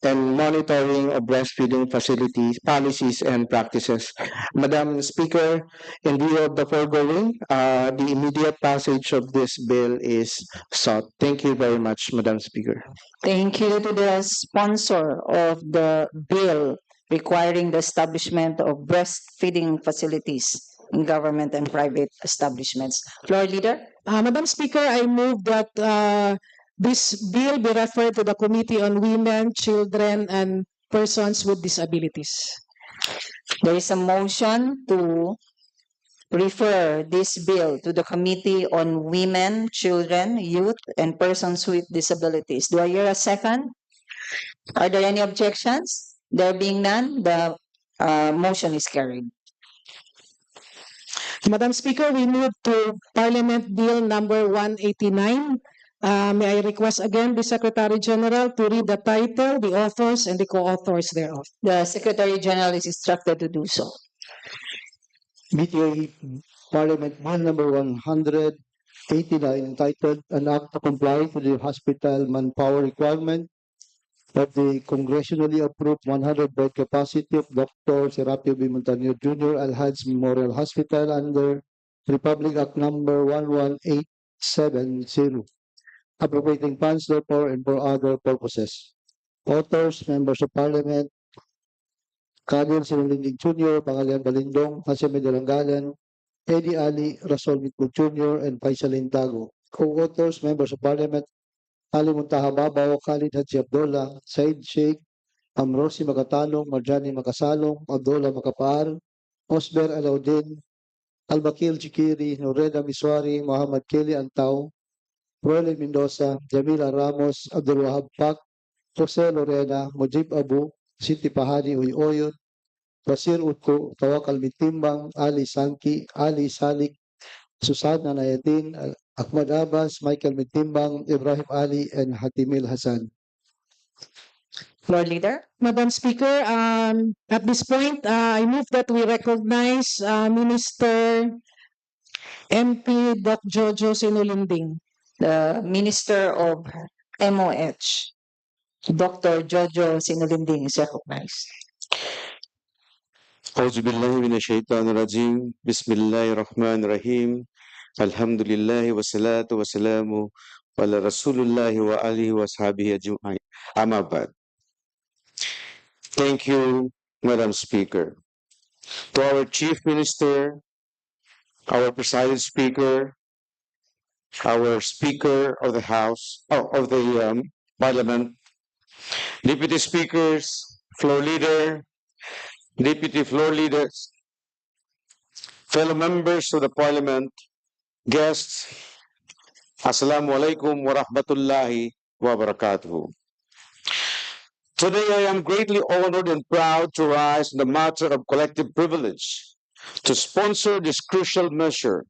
and monitoring of breastfeeding facilities, policies, and practices. Madam Speaker, in view of the foregoing, the immediate passage of this bill is sought. Thank you very much, Madam Speaker. Thank you to the sponsor of the bill requiring the establishment of breastfeeding facilities in government and private establishments. Floor Leader? Madam Speaker, I move that this bill be referred to the Committee on Women, Children, and Persons with Disabilities. There is a motion to refer this bill to the Committee on Women, Children, Youth, and Persons with Disabilities. Do I hear a second? Are there any objections? There being none, the motion is carried. Madam Speaker, we move to Parliament Bill number 189. May I request again the Secretary General to read the title, the authors, and the co-authors thereof. The Secretary General is instructed to do so. BTA Parliament Bill number 189 entitled An Act to Comply to the Hospital Manpower Requirement of the congressionally approved 100-bed capacity of Dr. Serapio B. Montaño Jr. Alhaj Memorial Hospital under Republic Act number 11870, appropriating funds therefore and for other purposes. Authors, Members of Parliament, Kadil Sinulinding Jr., Pangalian Balindong, Jose Medalangalan, Eddie Ali, Rasol Mitbul Jr., and Faisal Intago. Co-authors, Members of Parliament, Ali Muntaha Babaw, Khalid Haji Abdullah, Said Sheikh, Amrosi Makatalong, Marjani Makasalong, Abdullah Makapar, Osber Alaudin, Albakil Chikiri, Noreda Miswari, Muhammad Kelly Antao, Roel Mendoza, Jamila Ramos, Abdul Wahab Pak, Jose Lorena, Mujib Abu, Siti Pahadi Uyoyon, Basir Utko, Tawakal Mitimbang, Ali Sanki, Ali Salik, Susana Nayatin, Ahmad Abbas, Michael Mitimbang, Ibrahim Ali, and Hatimil Hassan. Floor Leader? Madam Speaker, at this point, I move that we recognize Minister MP Doc Jojo Sinulinding. The Minister of MOH, Dr. Jojo Sinulinding, is recognized. أعوذ بالله من الشيطان الرجيم بسم الله الرحمن الرحيم الحمد لله والصلاة والسلام على رسول الله وآله وصحبه أجمعين أما بعد. Thank you, Madam Speaker. To our Chief Minister, our Presiding Speaker, our Speaker of the House, of the Parliament, Deputy Speakers, Floor Leader, Deputy Floor Leaders, fellow members of the Parliament, guests, Assalamu alaikum wa rahmatullahi wa barakatuhu. Today I am greatly honored and proud to rise on the matter of collective privilege to sponsor this crucial measure,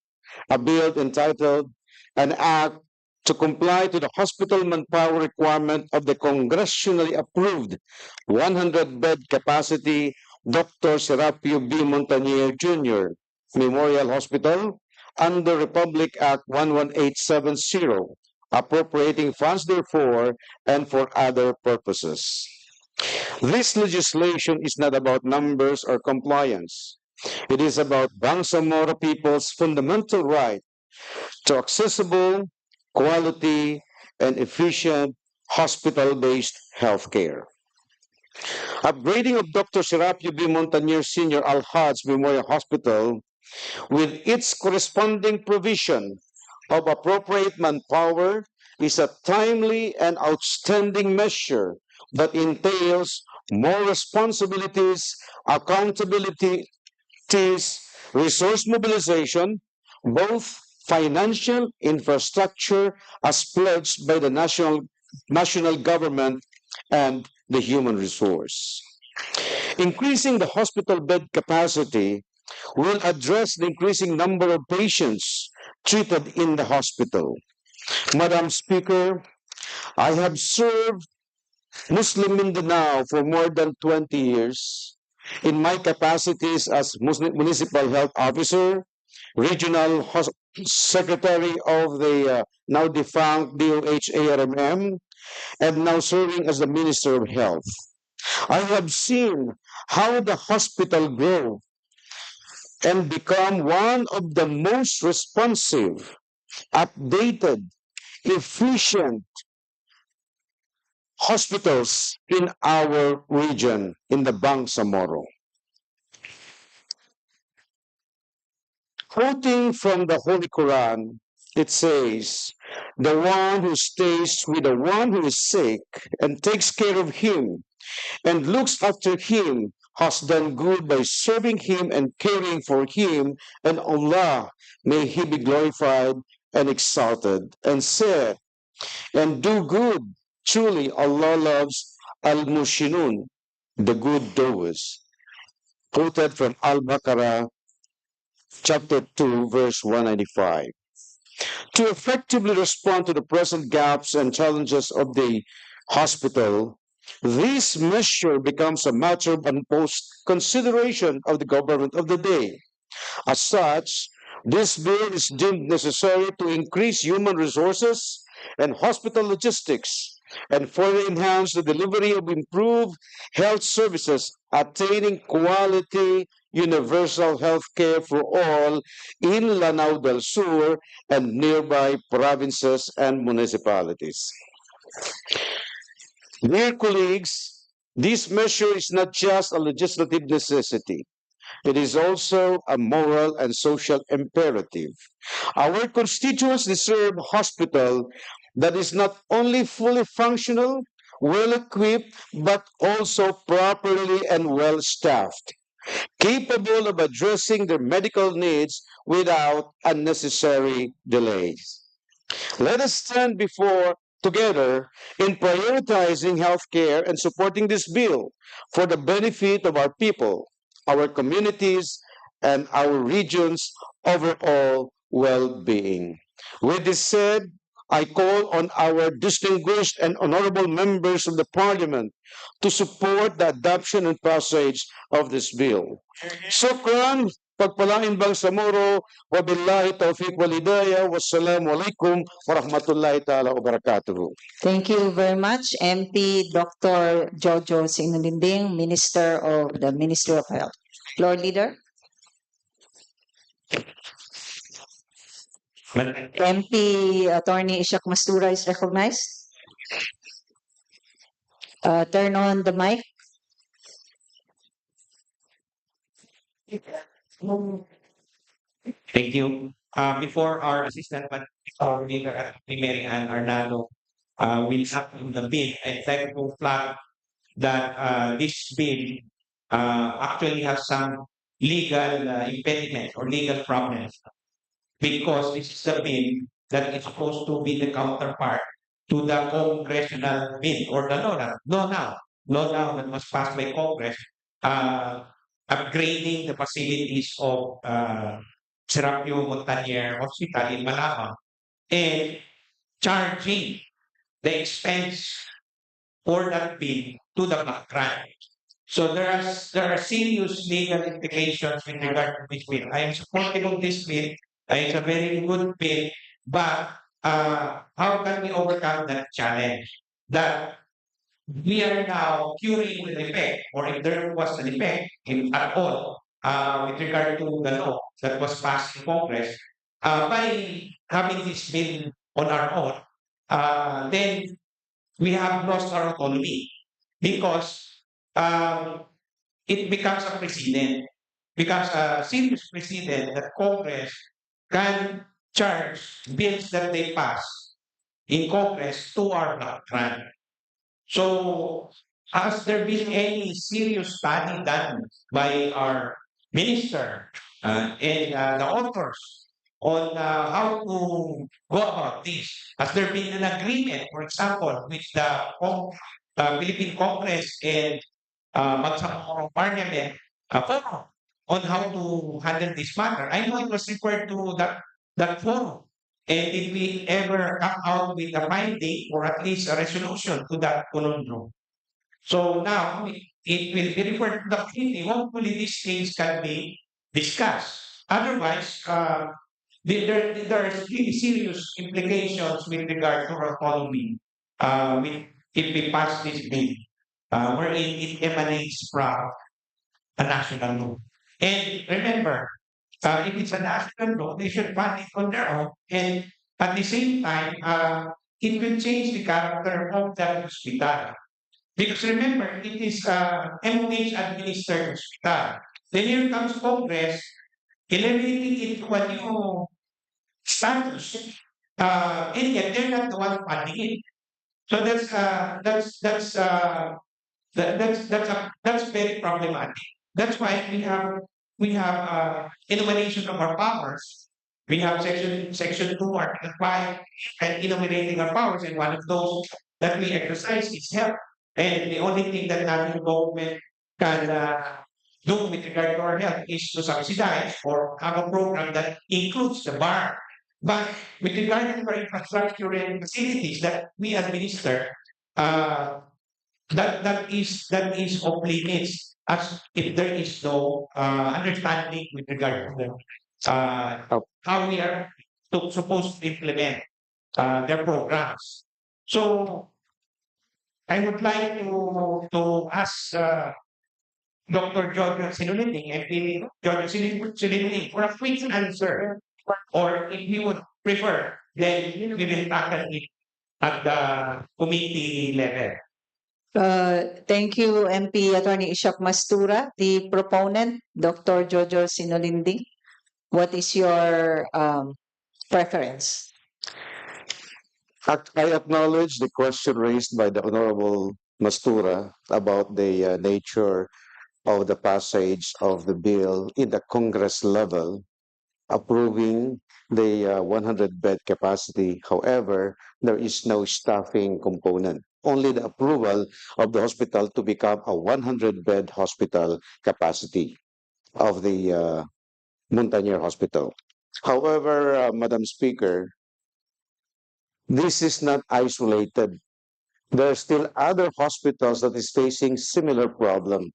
a bill entitled An Act to Comply to the Hospital Manpower Requirement of the congressionally approved 100-bed capacity Dr. Serapio B. Montaño Jr. Memorial Hospital under Republic Act 11870, appropriating funds therefore and for other purposes. This legislation is not about numbers or compliance. It is about Bangsamoro people's fundamental right to accessible, quality, and efficient hospital-based healthcare. Upgrading of Dr. Serapio B. Montaño Sr. Al-Hajj Memorial Hospital with its corresponding provision of appropriate manpower is a timely and outstanding measure that entails more responsibilities, accountabilities, resource mobilization, both financial infrastructure as pledged by the national government and the human resource. Increasing the hospital bed capacity will address the increasing number of patients treated in the hospital. Madam Speaker, I have served Muslim Mindanao for more than 20 years in my capacities as Municipal Health Officer, Regional Secretary of the now defunct DOH-ARMM, and now serving as the Minister of Health. I have seen how the hospital grow and become one of the most responsive, updated, efficient hospitals in our region, in the Bangsamoro. Quoting from the Holy Quran, it says, "The one who stays with the one who is sick and takes care of him and looks after him has done good by serving him and caring for him, and Allah, may he be glorified and exalted, and said, and do good. Truly, Allah loves al-mushinun, the good doers." Quoted from Al-Baqarah, chapter 2, verse 195. To effectively respond to the present gaps and challenges of the hospital, this measure becomes a matter of utmost consideration of the government of the day. As such, this bill is deemed necessary to increase human resources and hospital logistics and further enhance the delivery of improved health services, attaining quality universal health care for all in Lanao del Sur and nearby provinces and municipalities. Dear colleagues, this measure is not just a legislative necessity. It is also a moral and social imperative. Our constituents deserve a hospital that is not only fully functional, well equipped, but also properly and well staffed, capable of addressing their medical needs without unnecessary delays. Let us stand together in prioritizing healthcare and supporting this bill for the benefit of our people, our communities, and our region's overall well-being. With this said, I call on our distinguished and honorable members of the Parliament to support the adoption and passage of this bill. Shukran, pagpalain Bangsamoro, wabillahi taufiq walidaya, wassalamu alaikum warahmatullahi ta'ala wabarakatuhu. Thank you very much, MP Dr. Jojo Sinulinding, Minister of the Ministry of Health. Floor Leader. MP Attorney Ishak Mastura is recognized. Turn on the mic. Thank you. Before our assistant leader at Mary Ann Arnado will up the bill, I'd like to flag that this bill actually has some legal impediment or legal problems because this is the bill that is supposed to be the counterpart to the congressional bill or the law now that was passed by Congress upgrading the facilities of Serapio Montanier Hospital in Malabang and charging the expense for that bill to the background. So there are serious legal implications with regard to this bill. I am supportive of this bill. It's a very good bill, but how can we overcome that challenge? That we are now curing the defect, or if there was an effect at all, with regard to the law that was passed in Congress, by having this bill on our own, then we have lost our autonomy because it becomes a precedent, becomes a serious precedent that Congress can charge bills that they pass in Congress to our block grant. So, has there been any serious study done by our minister and the authors on how to go about this. Has there been an agreement, for example, with the Philippine Congress and Bangsamoro Parliament forum on how to handle this matter? I know it was referred to that forum. And did we ever come out with a finding or at least a resolution to that conundrum? So now it will be referred to the committee. Hopefully, this case can be discussed. Otherwise, there are really serious implications with regard to our economy. If we pass this bill, wherein it emanates from a national law. And remember, if it's a national law, they should fund it on their own. And at the same time, it will change the character of that hospital. Because remember, it is MOH administered hospital. Then here comes Congress, eliminating it to a new status. And yet they're not the one funding it. So that's very problematic. That's why we have enumeration of our powers. We have section 2, Article 5, and enumerating our powers, and one of those that we exercise is health. And the only thing that national government can do with regard to our health is to subsidize or have a program that includes the bar. But with regard to our infrastructure and facilities that we administer, that is off limits as if there is no understanding with regard to how we are supposed to implement their programs. So I would like to ask Dr. Jojo Sinulinding, MP Jojo Sinulinding, for a quick answer, or if you would prefer, then we will tackle it at the committee level. Thank you, MP Attorney Ishak Mastura. The proponent, Dr. Jojo Sinolinding, what is your preference? I acknowledge the question raised by the Honorable Mastura about the nature of the passage of the bill in the Congress level, approving the 100-bed capacity. However, there is no staffing component, only the approval of the hospital to become a 100-bed hospital capacity of the Montanier Hospital. However, Madam Speaker, this is not isolated. There are still other hospitals that is facing similar problem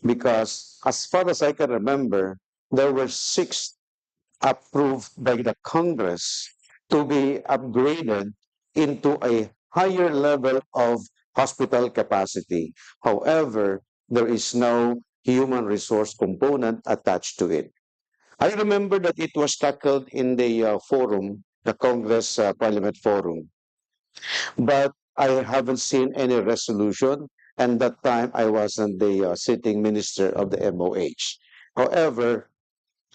because as far as I can remember, there were 6 approved by the Congress to be upgraded into a higher level of hospital capacity. However, there is no human resource component attached to it. I remember that it was tackled in the forum, the Congress Parliament Forum, but I haven't seen any resolution, and that time I wasn't the sitting minister of the MOH. However,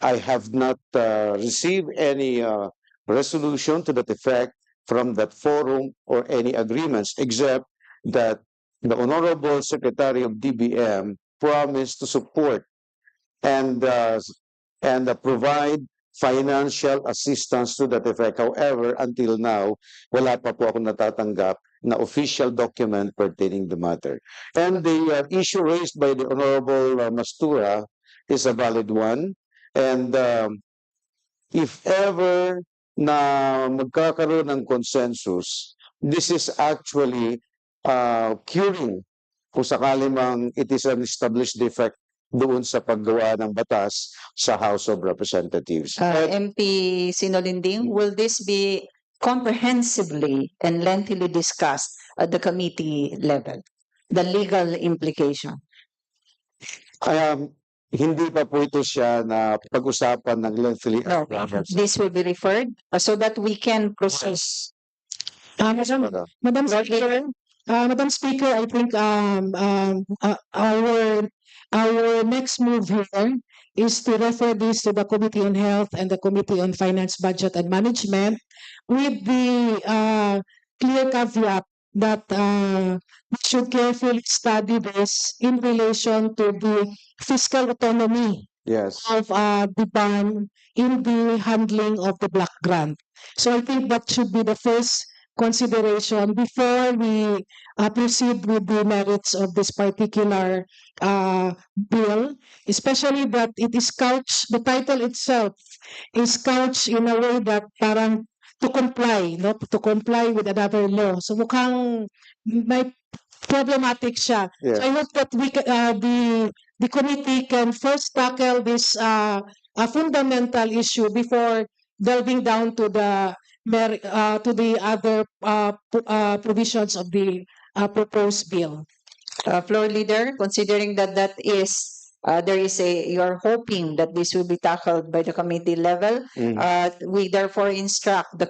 I have not received any resolution to that effect from that forum or any agreements, except that the Honorable Secretary of DBM promised to support and provide financial assistance to that effect. However, until now, wala pa po akong natatanggap na official document pertaining the matter. And the issue raised by the Honorable Mastura is a valid one. And if ever na magkakaroon ng consensus, this is actually curing kung sakali mang it is an established defect doon sa paggawa ng batas sa House of Representatives. MP Sinolinding, will this be comprehensively and lengthily discussed at the committee level? The legal implication? Hindi pa po ito siya na pag-usapan ng lengthily. No, this will be referred so that we can process. Madam Speaker, I think our next move here is to refer this to the Committee on Health and the Committee on Finance, Budget and Management with the clear caveat that we should carefully study this in relation to the fiscal autonomy Yes. of the ban in the handling of the block grant. So I think that should be the first consideration before we proceed with the merits of this particular bill, especially that it is couched, the title itself is couched in a way that parang to comply, no? To comply with another law. So mukhang may problematic siya. So I Yes. hope that the committee can first tackle this a fundamental issue before delving down to the other provisions of the proposed bill. Floor Leader, considering that you're hoping that this will be tackled by the committee level, we therefore instruct the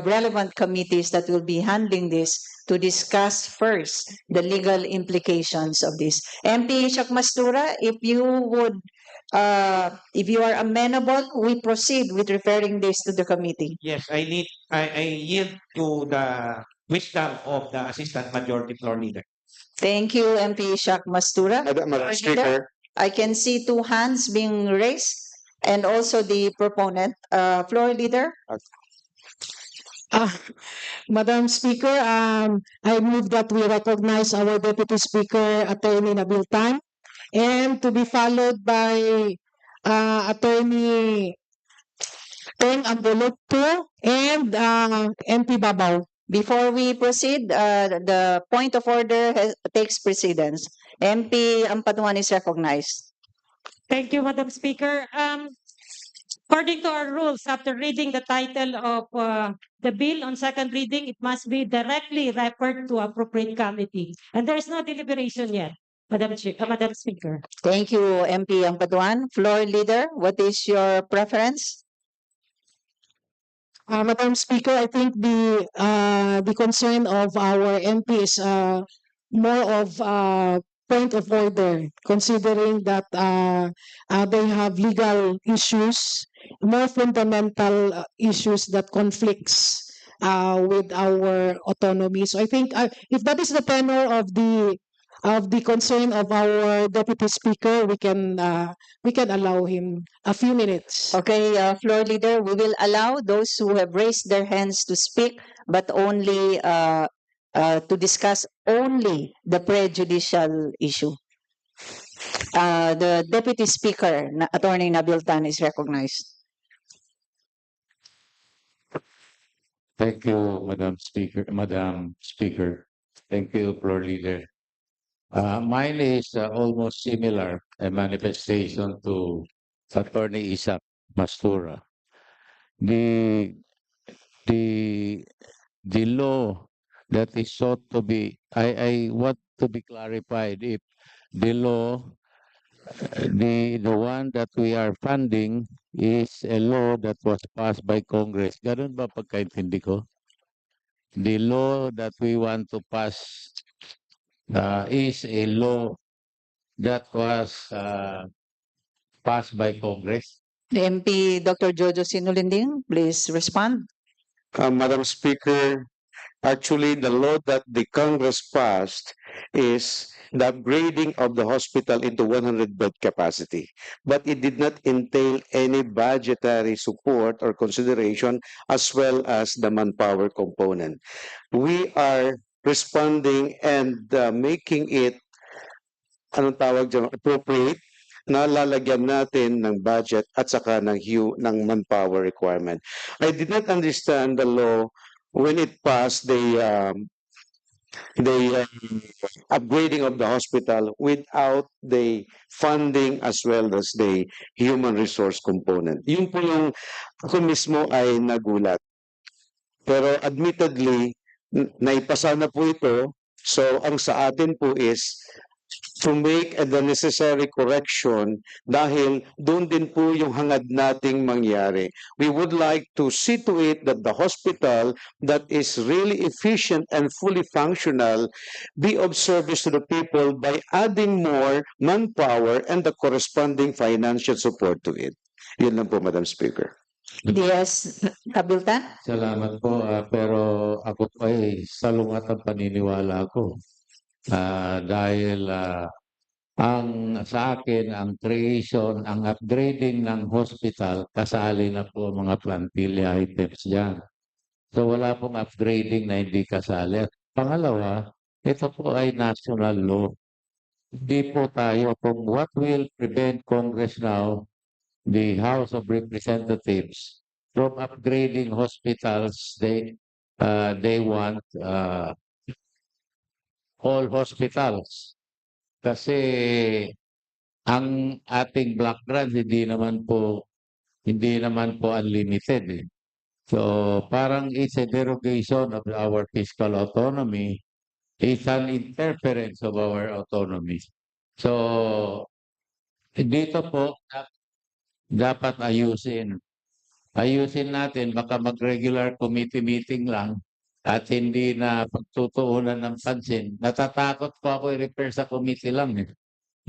relevant committees that will be handling this to discuss first the legal implications of this. MP Shakmastura, if you are amenable, we proceed with referring this to the committee. Yes, I yield to the wisdom of the Assistant Majority Floor Leader. Thank you, MP Shakmastura. Madam Leader, Speaker, I can see two hands being raised and also the proponent. Floor Leader. Ah, Madam Speaker, I move that we recognize our Deputy Speaker, Attorney Nabil Tan, and to be followed by Attorney Teng Ambulocto and MP Babaw. Before we proceed, the point of order takes precedence. MP Ampatuan is recognized. Thank you, Madam Speaker. According to our rules, after reading the title of the bill on second reading, it must be directly referred to appropriate committee. And there is no deliberation yet, Madam Speaker. Thank you, MP Ampatuan. Floor Leader, what is your preference? Madam Speaker, I think the concern of our MP is more of point of order, considering that they have legal issues, more fundamental issues that conflicts with our autonomy. So I think if that is the tenor of the concern of our Deputy Speaker, we can allow him a few minutes. Okay, Floor Leader, we will allow those who have raised their hands to speak, but only to discuss only the prejudicial issue. The Deputy Speaker, Attorney Nabil Tan, is recognized. Thank you, Madam Speaker. Thank you, Floor Leader. Mine is almost similar, a manifestation to Attorney Isaac Mastura. The the the law that is sought to be, I want to be clarified if the law, the one that we are funding is a law that was passed by Congress. Ganun ba pagkaintindi ko? The law that we want to pass is a law that was passed by Congress. The MP, Dr. Jojo Sinulinding, please respond. Madam Speaker, actually, the law that the Congress passed is the upgrading of the hospital into 100-bed capacity. But it did not entail any budgetary support or consideration as well as the manpower component. We are responding and making it, anong tawag dyan, appropriate, na lalagyan natin ng budget at saka ng manpower requirement. I did not understand the law when it passed the upgrading of the hospital without the funding as well as the human resource component. Yun po yung ako mismo ay nagulat. Pero admittedly, naipasa na po ito. So ang sa atin po is to make the necessary correction dahil doon din po yung hangad nating mangyari. We would like to see to it that the hospital that is really efficient and fully functional be of service to the people by adding more manpower and the corresponding financial support to it. Yun lang po, Madam Speaker. Yes, Kabiltan. Salamat po, pero ako pa salungat ang paniniwala ko. Dahil Ang sa akin, ang creation, ang upgrading ng hospital, kasali na po mga plantilla items dyan. So wala pong upgrading na hindi kasali. At pangalawa, ito po ay national law. Hindi po tayo kung what will prevent Congress now, the House of Representatives, from upgrading hospitals. They want all hospitals. Kasi ang ating block grant hindi naman po unlimited eh. So parang it's a derogation of our fiscal autonomy. It's an interference of our autonomy. So dito po dapat ayusin. Ayusin natin, baka mag-regular committee meeting lang at hindi na pagtutuunan ng pansin. Natatakot po ako i-refer sa committee lang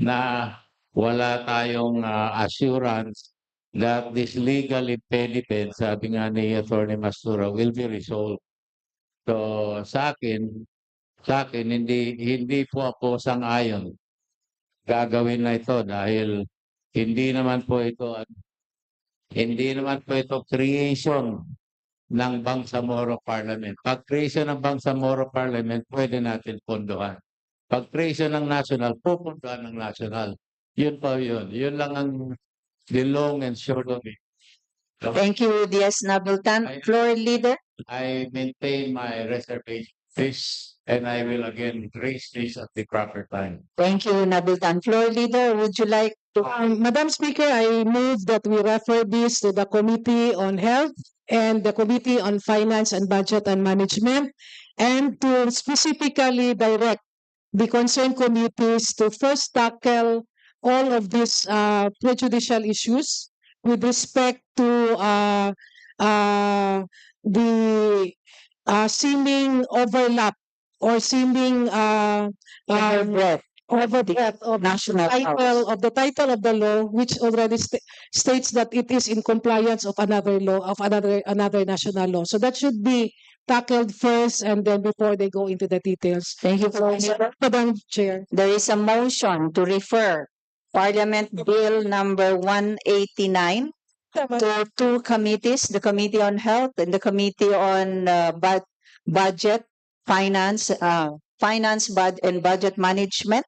na wala tayong assurance that this legal impediment, sabi nga ni Attorney Mastura, will be resolved. So sa akin hindi po ako sang-ayon gagawin na ito dahil hindi naman po ito creation ng Bangsamoro Parliament. Pag creation ng Bangsamoro Parliament, pwede natin pondohan. Pag creation ng national, pupundohan ng national. Yun po yun. Yun lang ang the long and short of it. So, Thank you, DS Nabultan. Floor Leader. I maintain my reservation and I will again raise this at the proper time. Thank you, Nabultan. Floor Leader, would you like to? Madam Speaker, I move that we refer this to the Committee on Health and the Committee on Finance and Budget and Management, and to specifically direct the concerned committees to first tackle all of these prejudicial issues with respect to the seeming overlap or seeming overbreadth of National the title of the law, which already states that it is in compliance of another law, of another national law. So that should be tackled first, and then before they go into the details. Thank you, Floor Leader. Madam Chair. There is a motion to refer Parliament Bill number 189 to two committees, the Committee on Health and the Committee on Budget, Finance, and Budget Management,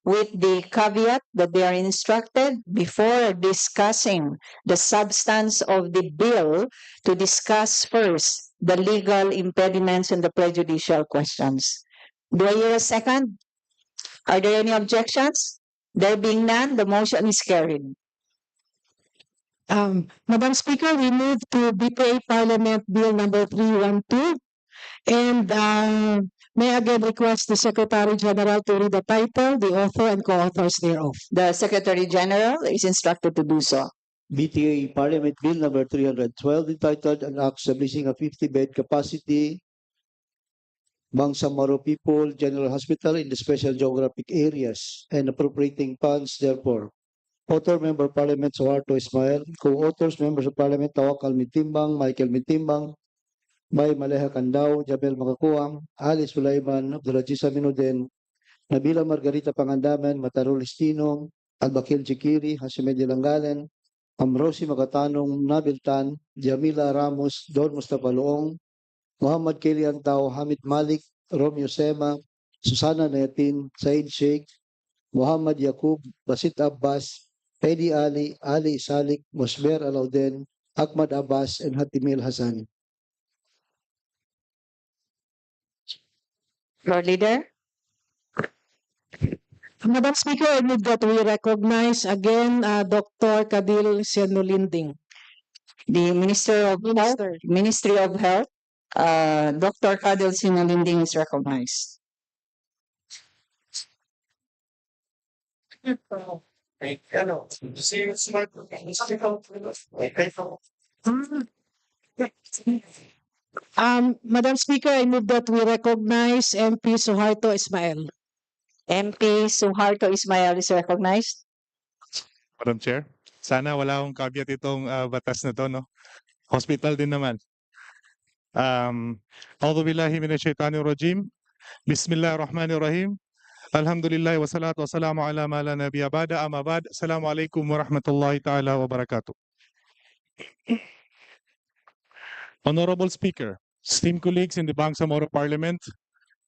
with the caveat that they are instructed before discussing the substance of the bill to discuss first the legal impediments and the prejudicial questions. Do I hear a second? Are there any objections? There being none, the motion is carried. Madam Speaker, we move to BTA Parliament Bill number 312, and may I again request the Secretary General to read the title, the author, and co-authors thereof. The Secretary General is instructed to do so. BTA Parliament Bill number 312 entitled An Act Establishing a 50-bed capacity Bangsamoro People General Hospital in the special geographic areas and appropriating funds therefore. Author Member Parliament Suharto Ismail. Co-authors Members of Parliament Tawakal Mitimbang, Michael Mitimbang, May Maleha Candao, Jabel Makakuang, Ali Sulaiman, Abdulaziz Aminuddin, Nabila Margarita Pangandaman, Matarul Istino, Albakil Jikiri, Hashimedi Langalen, Amrosi Magatanong, Nabil Tan, Jamila Ramos, Don Mustafa Loong, Muhammad Kilian Tao, Hamid Malik, Romeo Sema, Susana Netin, Said Sheikh, Muhammad Yakub, Basit Abbas, Heidi Ali, Ali Salik, Mosber Alauden, Ahmad Abbas, and Hatimil Hassan. Lord Leader. Madam Speaker, I move that we recognize again Dr. Kadil Senolinding. The Minister of Health, Ministry of Health, Dr. Kadil Sinalinding is recognized. Madam Speaker, I move that we recognize MP Suharto Ismail. MP Suharto Ismail is recognized. Madam Chair, sana wala akong caveat itong batas na to, no? Hospital din naman. A'udhu billahi minash shaitanir rajim. Bismillahirrahmanirrahim. Alhamdulillah wa salatu wa salamu ala ma la nabiyya ba'da amma ba'd. Assalamu alaikum wa rahmatullahi ta'ala wa barakatuh. Honorable Speaker, esteemed colleagues in the Bangsamoro Parliament,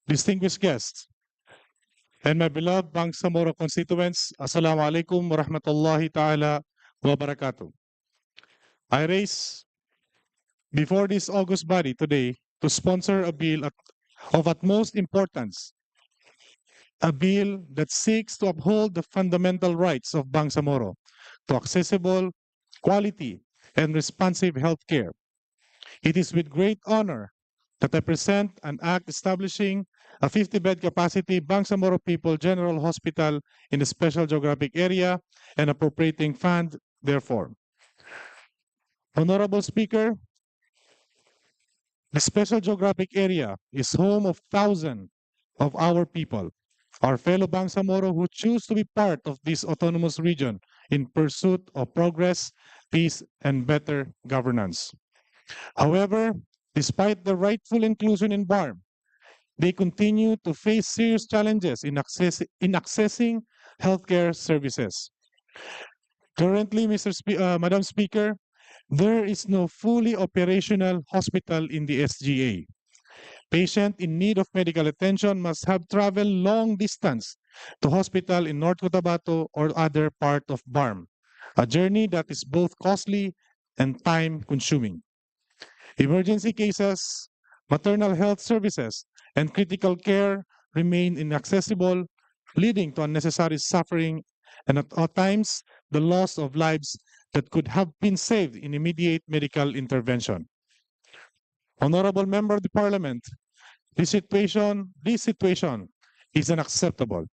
distinguished guests, and my beloved Bangsamoro constituents, Assalamu alaikum wa rahmatullahi ta'ala wa barakatuh. I raise before this august body today to sponsor a bill of utmost importance, a bill that seeks to uphold the fundamental rights of Bangsamoro to accessible, quality, and responsive health care. It is with great honor that I present an act establishing a 50-bed capacity Bangsamoro People General Hospital in a special geographic area and appropriating fund therefore. Honorable Speaker, the special geographic area is home of thousands of our people, our fellow Bangsamoro who choose to be part of this autonomous region in pursuit of progress, peace, and better governance. However, despite the rightful inclusion in BARM, they continue to face serious challenges in accessing healthcare services. Currently, Madam Speaker, there is no fully operational hospital in the SGA. Patient in need of medical attention must have traveled long distance to hospital in North Cotabato or other part of BARM, a journey that is both costly and time-consuming. Emergency cases, maternal health services, and critical care remain inaccessible, leading to unnecessary suffering and at times the loss of lives that could have been saved in immediate medical intervention. Honorable Member of the Parliament, this situation is unacceptable.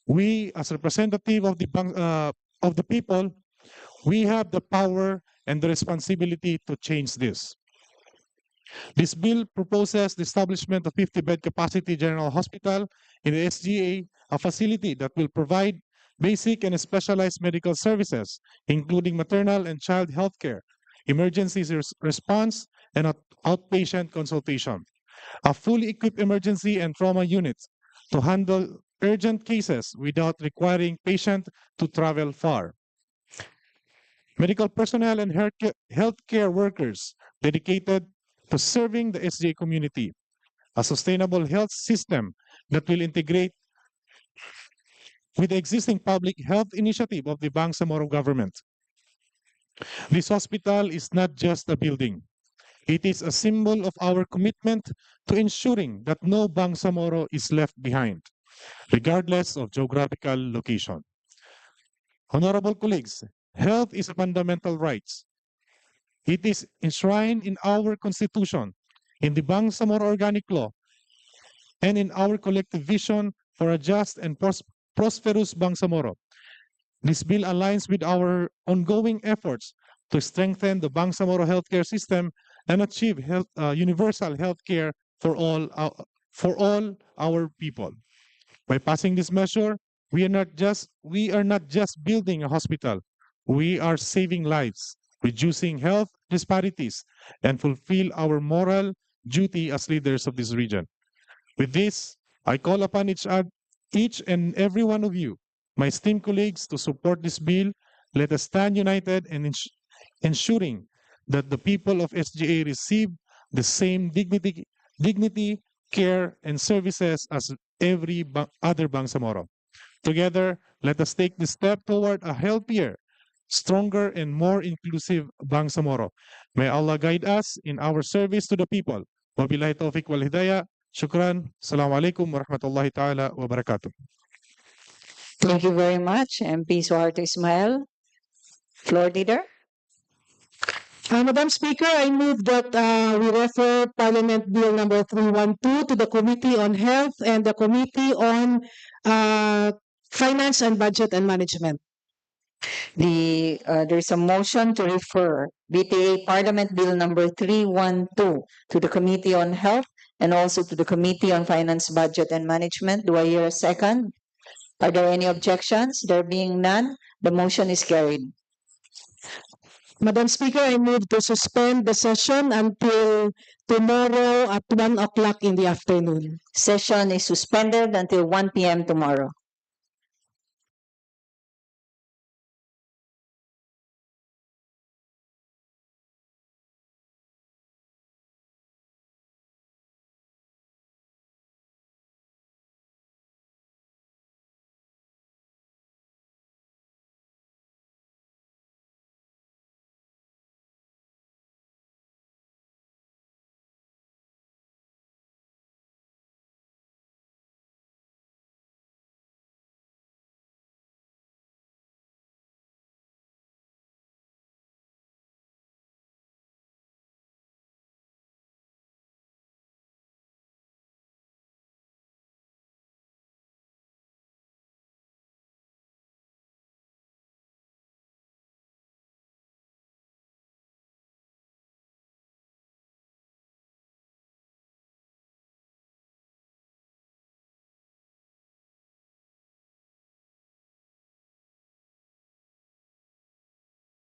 We, as representative of the people, we have the power and the responsibility to change this. This bill proposes the establishment of 50-bed capacity general hospital in the SGA, a facility that will provide basic and specialized medical services, including maternal and child health care, emergency response, and outpatient consultation. A fully equipped emergency and trauma unit to handle urgent cases without requiring patient to travel far. Medical personnel and healthcare workers dedicated to serving the SGA community, a sustainable health system that will integrate with the existing public health initiative of the Bangsamoro government. This hospital is not just a building. It is a symbol of our commitment to ensuring that no Bangsamoro is left behind, regardless of geographical location. Honorable colleagues, health is a fundamental right. It is enshrined in our Constitution, in the Bangsamoro Organic Law, and in our collective vision for a just and prosperous Bangsamoro. This bill aligns with our ongoing efforts to strengthen the Bangsamoro healthcare system and achieve universal healthcare for all our people. By passing this measure, we are not just building a hospital. We are saving lives, reducing health disparities, and fulfill our moral duty as leaders of this region. With this, I call upon each and every one of you, my esteemed colleagues, to support this bill. Let us stand united in ensuring that the people of SGA receive the same dignity, care, and services as every other Bangsamoro. Together, let us take this step toward a healthier, stronger, and more inclusive Bangsamoro. May Allah guide us in our service to the people. Wabillahi taufiq wal hidayah. Shukran. Assalamu alaikum wa rahmatullahi ta'ala wa barakatuh. Thank you very much, MP Suharto Ismail. Floor leader. Madam Speaker, I move that we refer Parliament Bill number 312 to the Committee on Health and the Committee on Finance and Budget and Management. There's a motion to refer BTA Parliament Bill number 312 to the Committee on Health and also to the Committee on Finance, Budget, and Management. Do I hear a second? Are there any objections? There being none, the motion is carried. Madam Speaker, I move to suspend the session until tomorrow at 1 o'clock in the afternoon. Session is suspended until 1 p.m. tomorrow.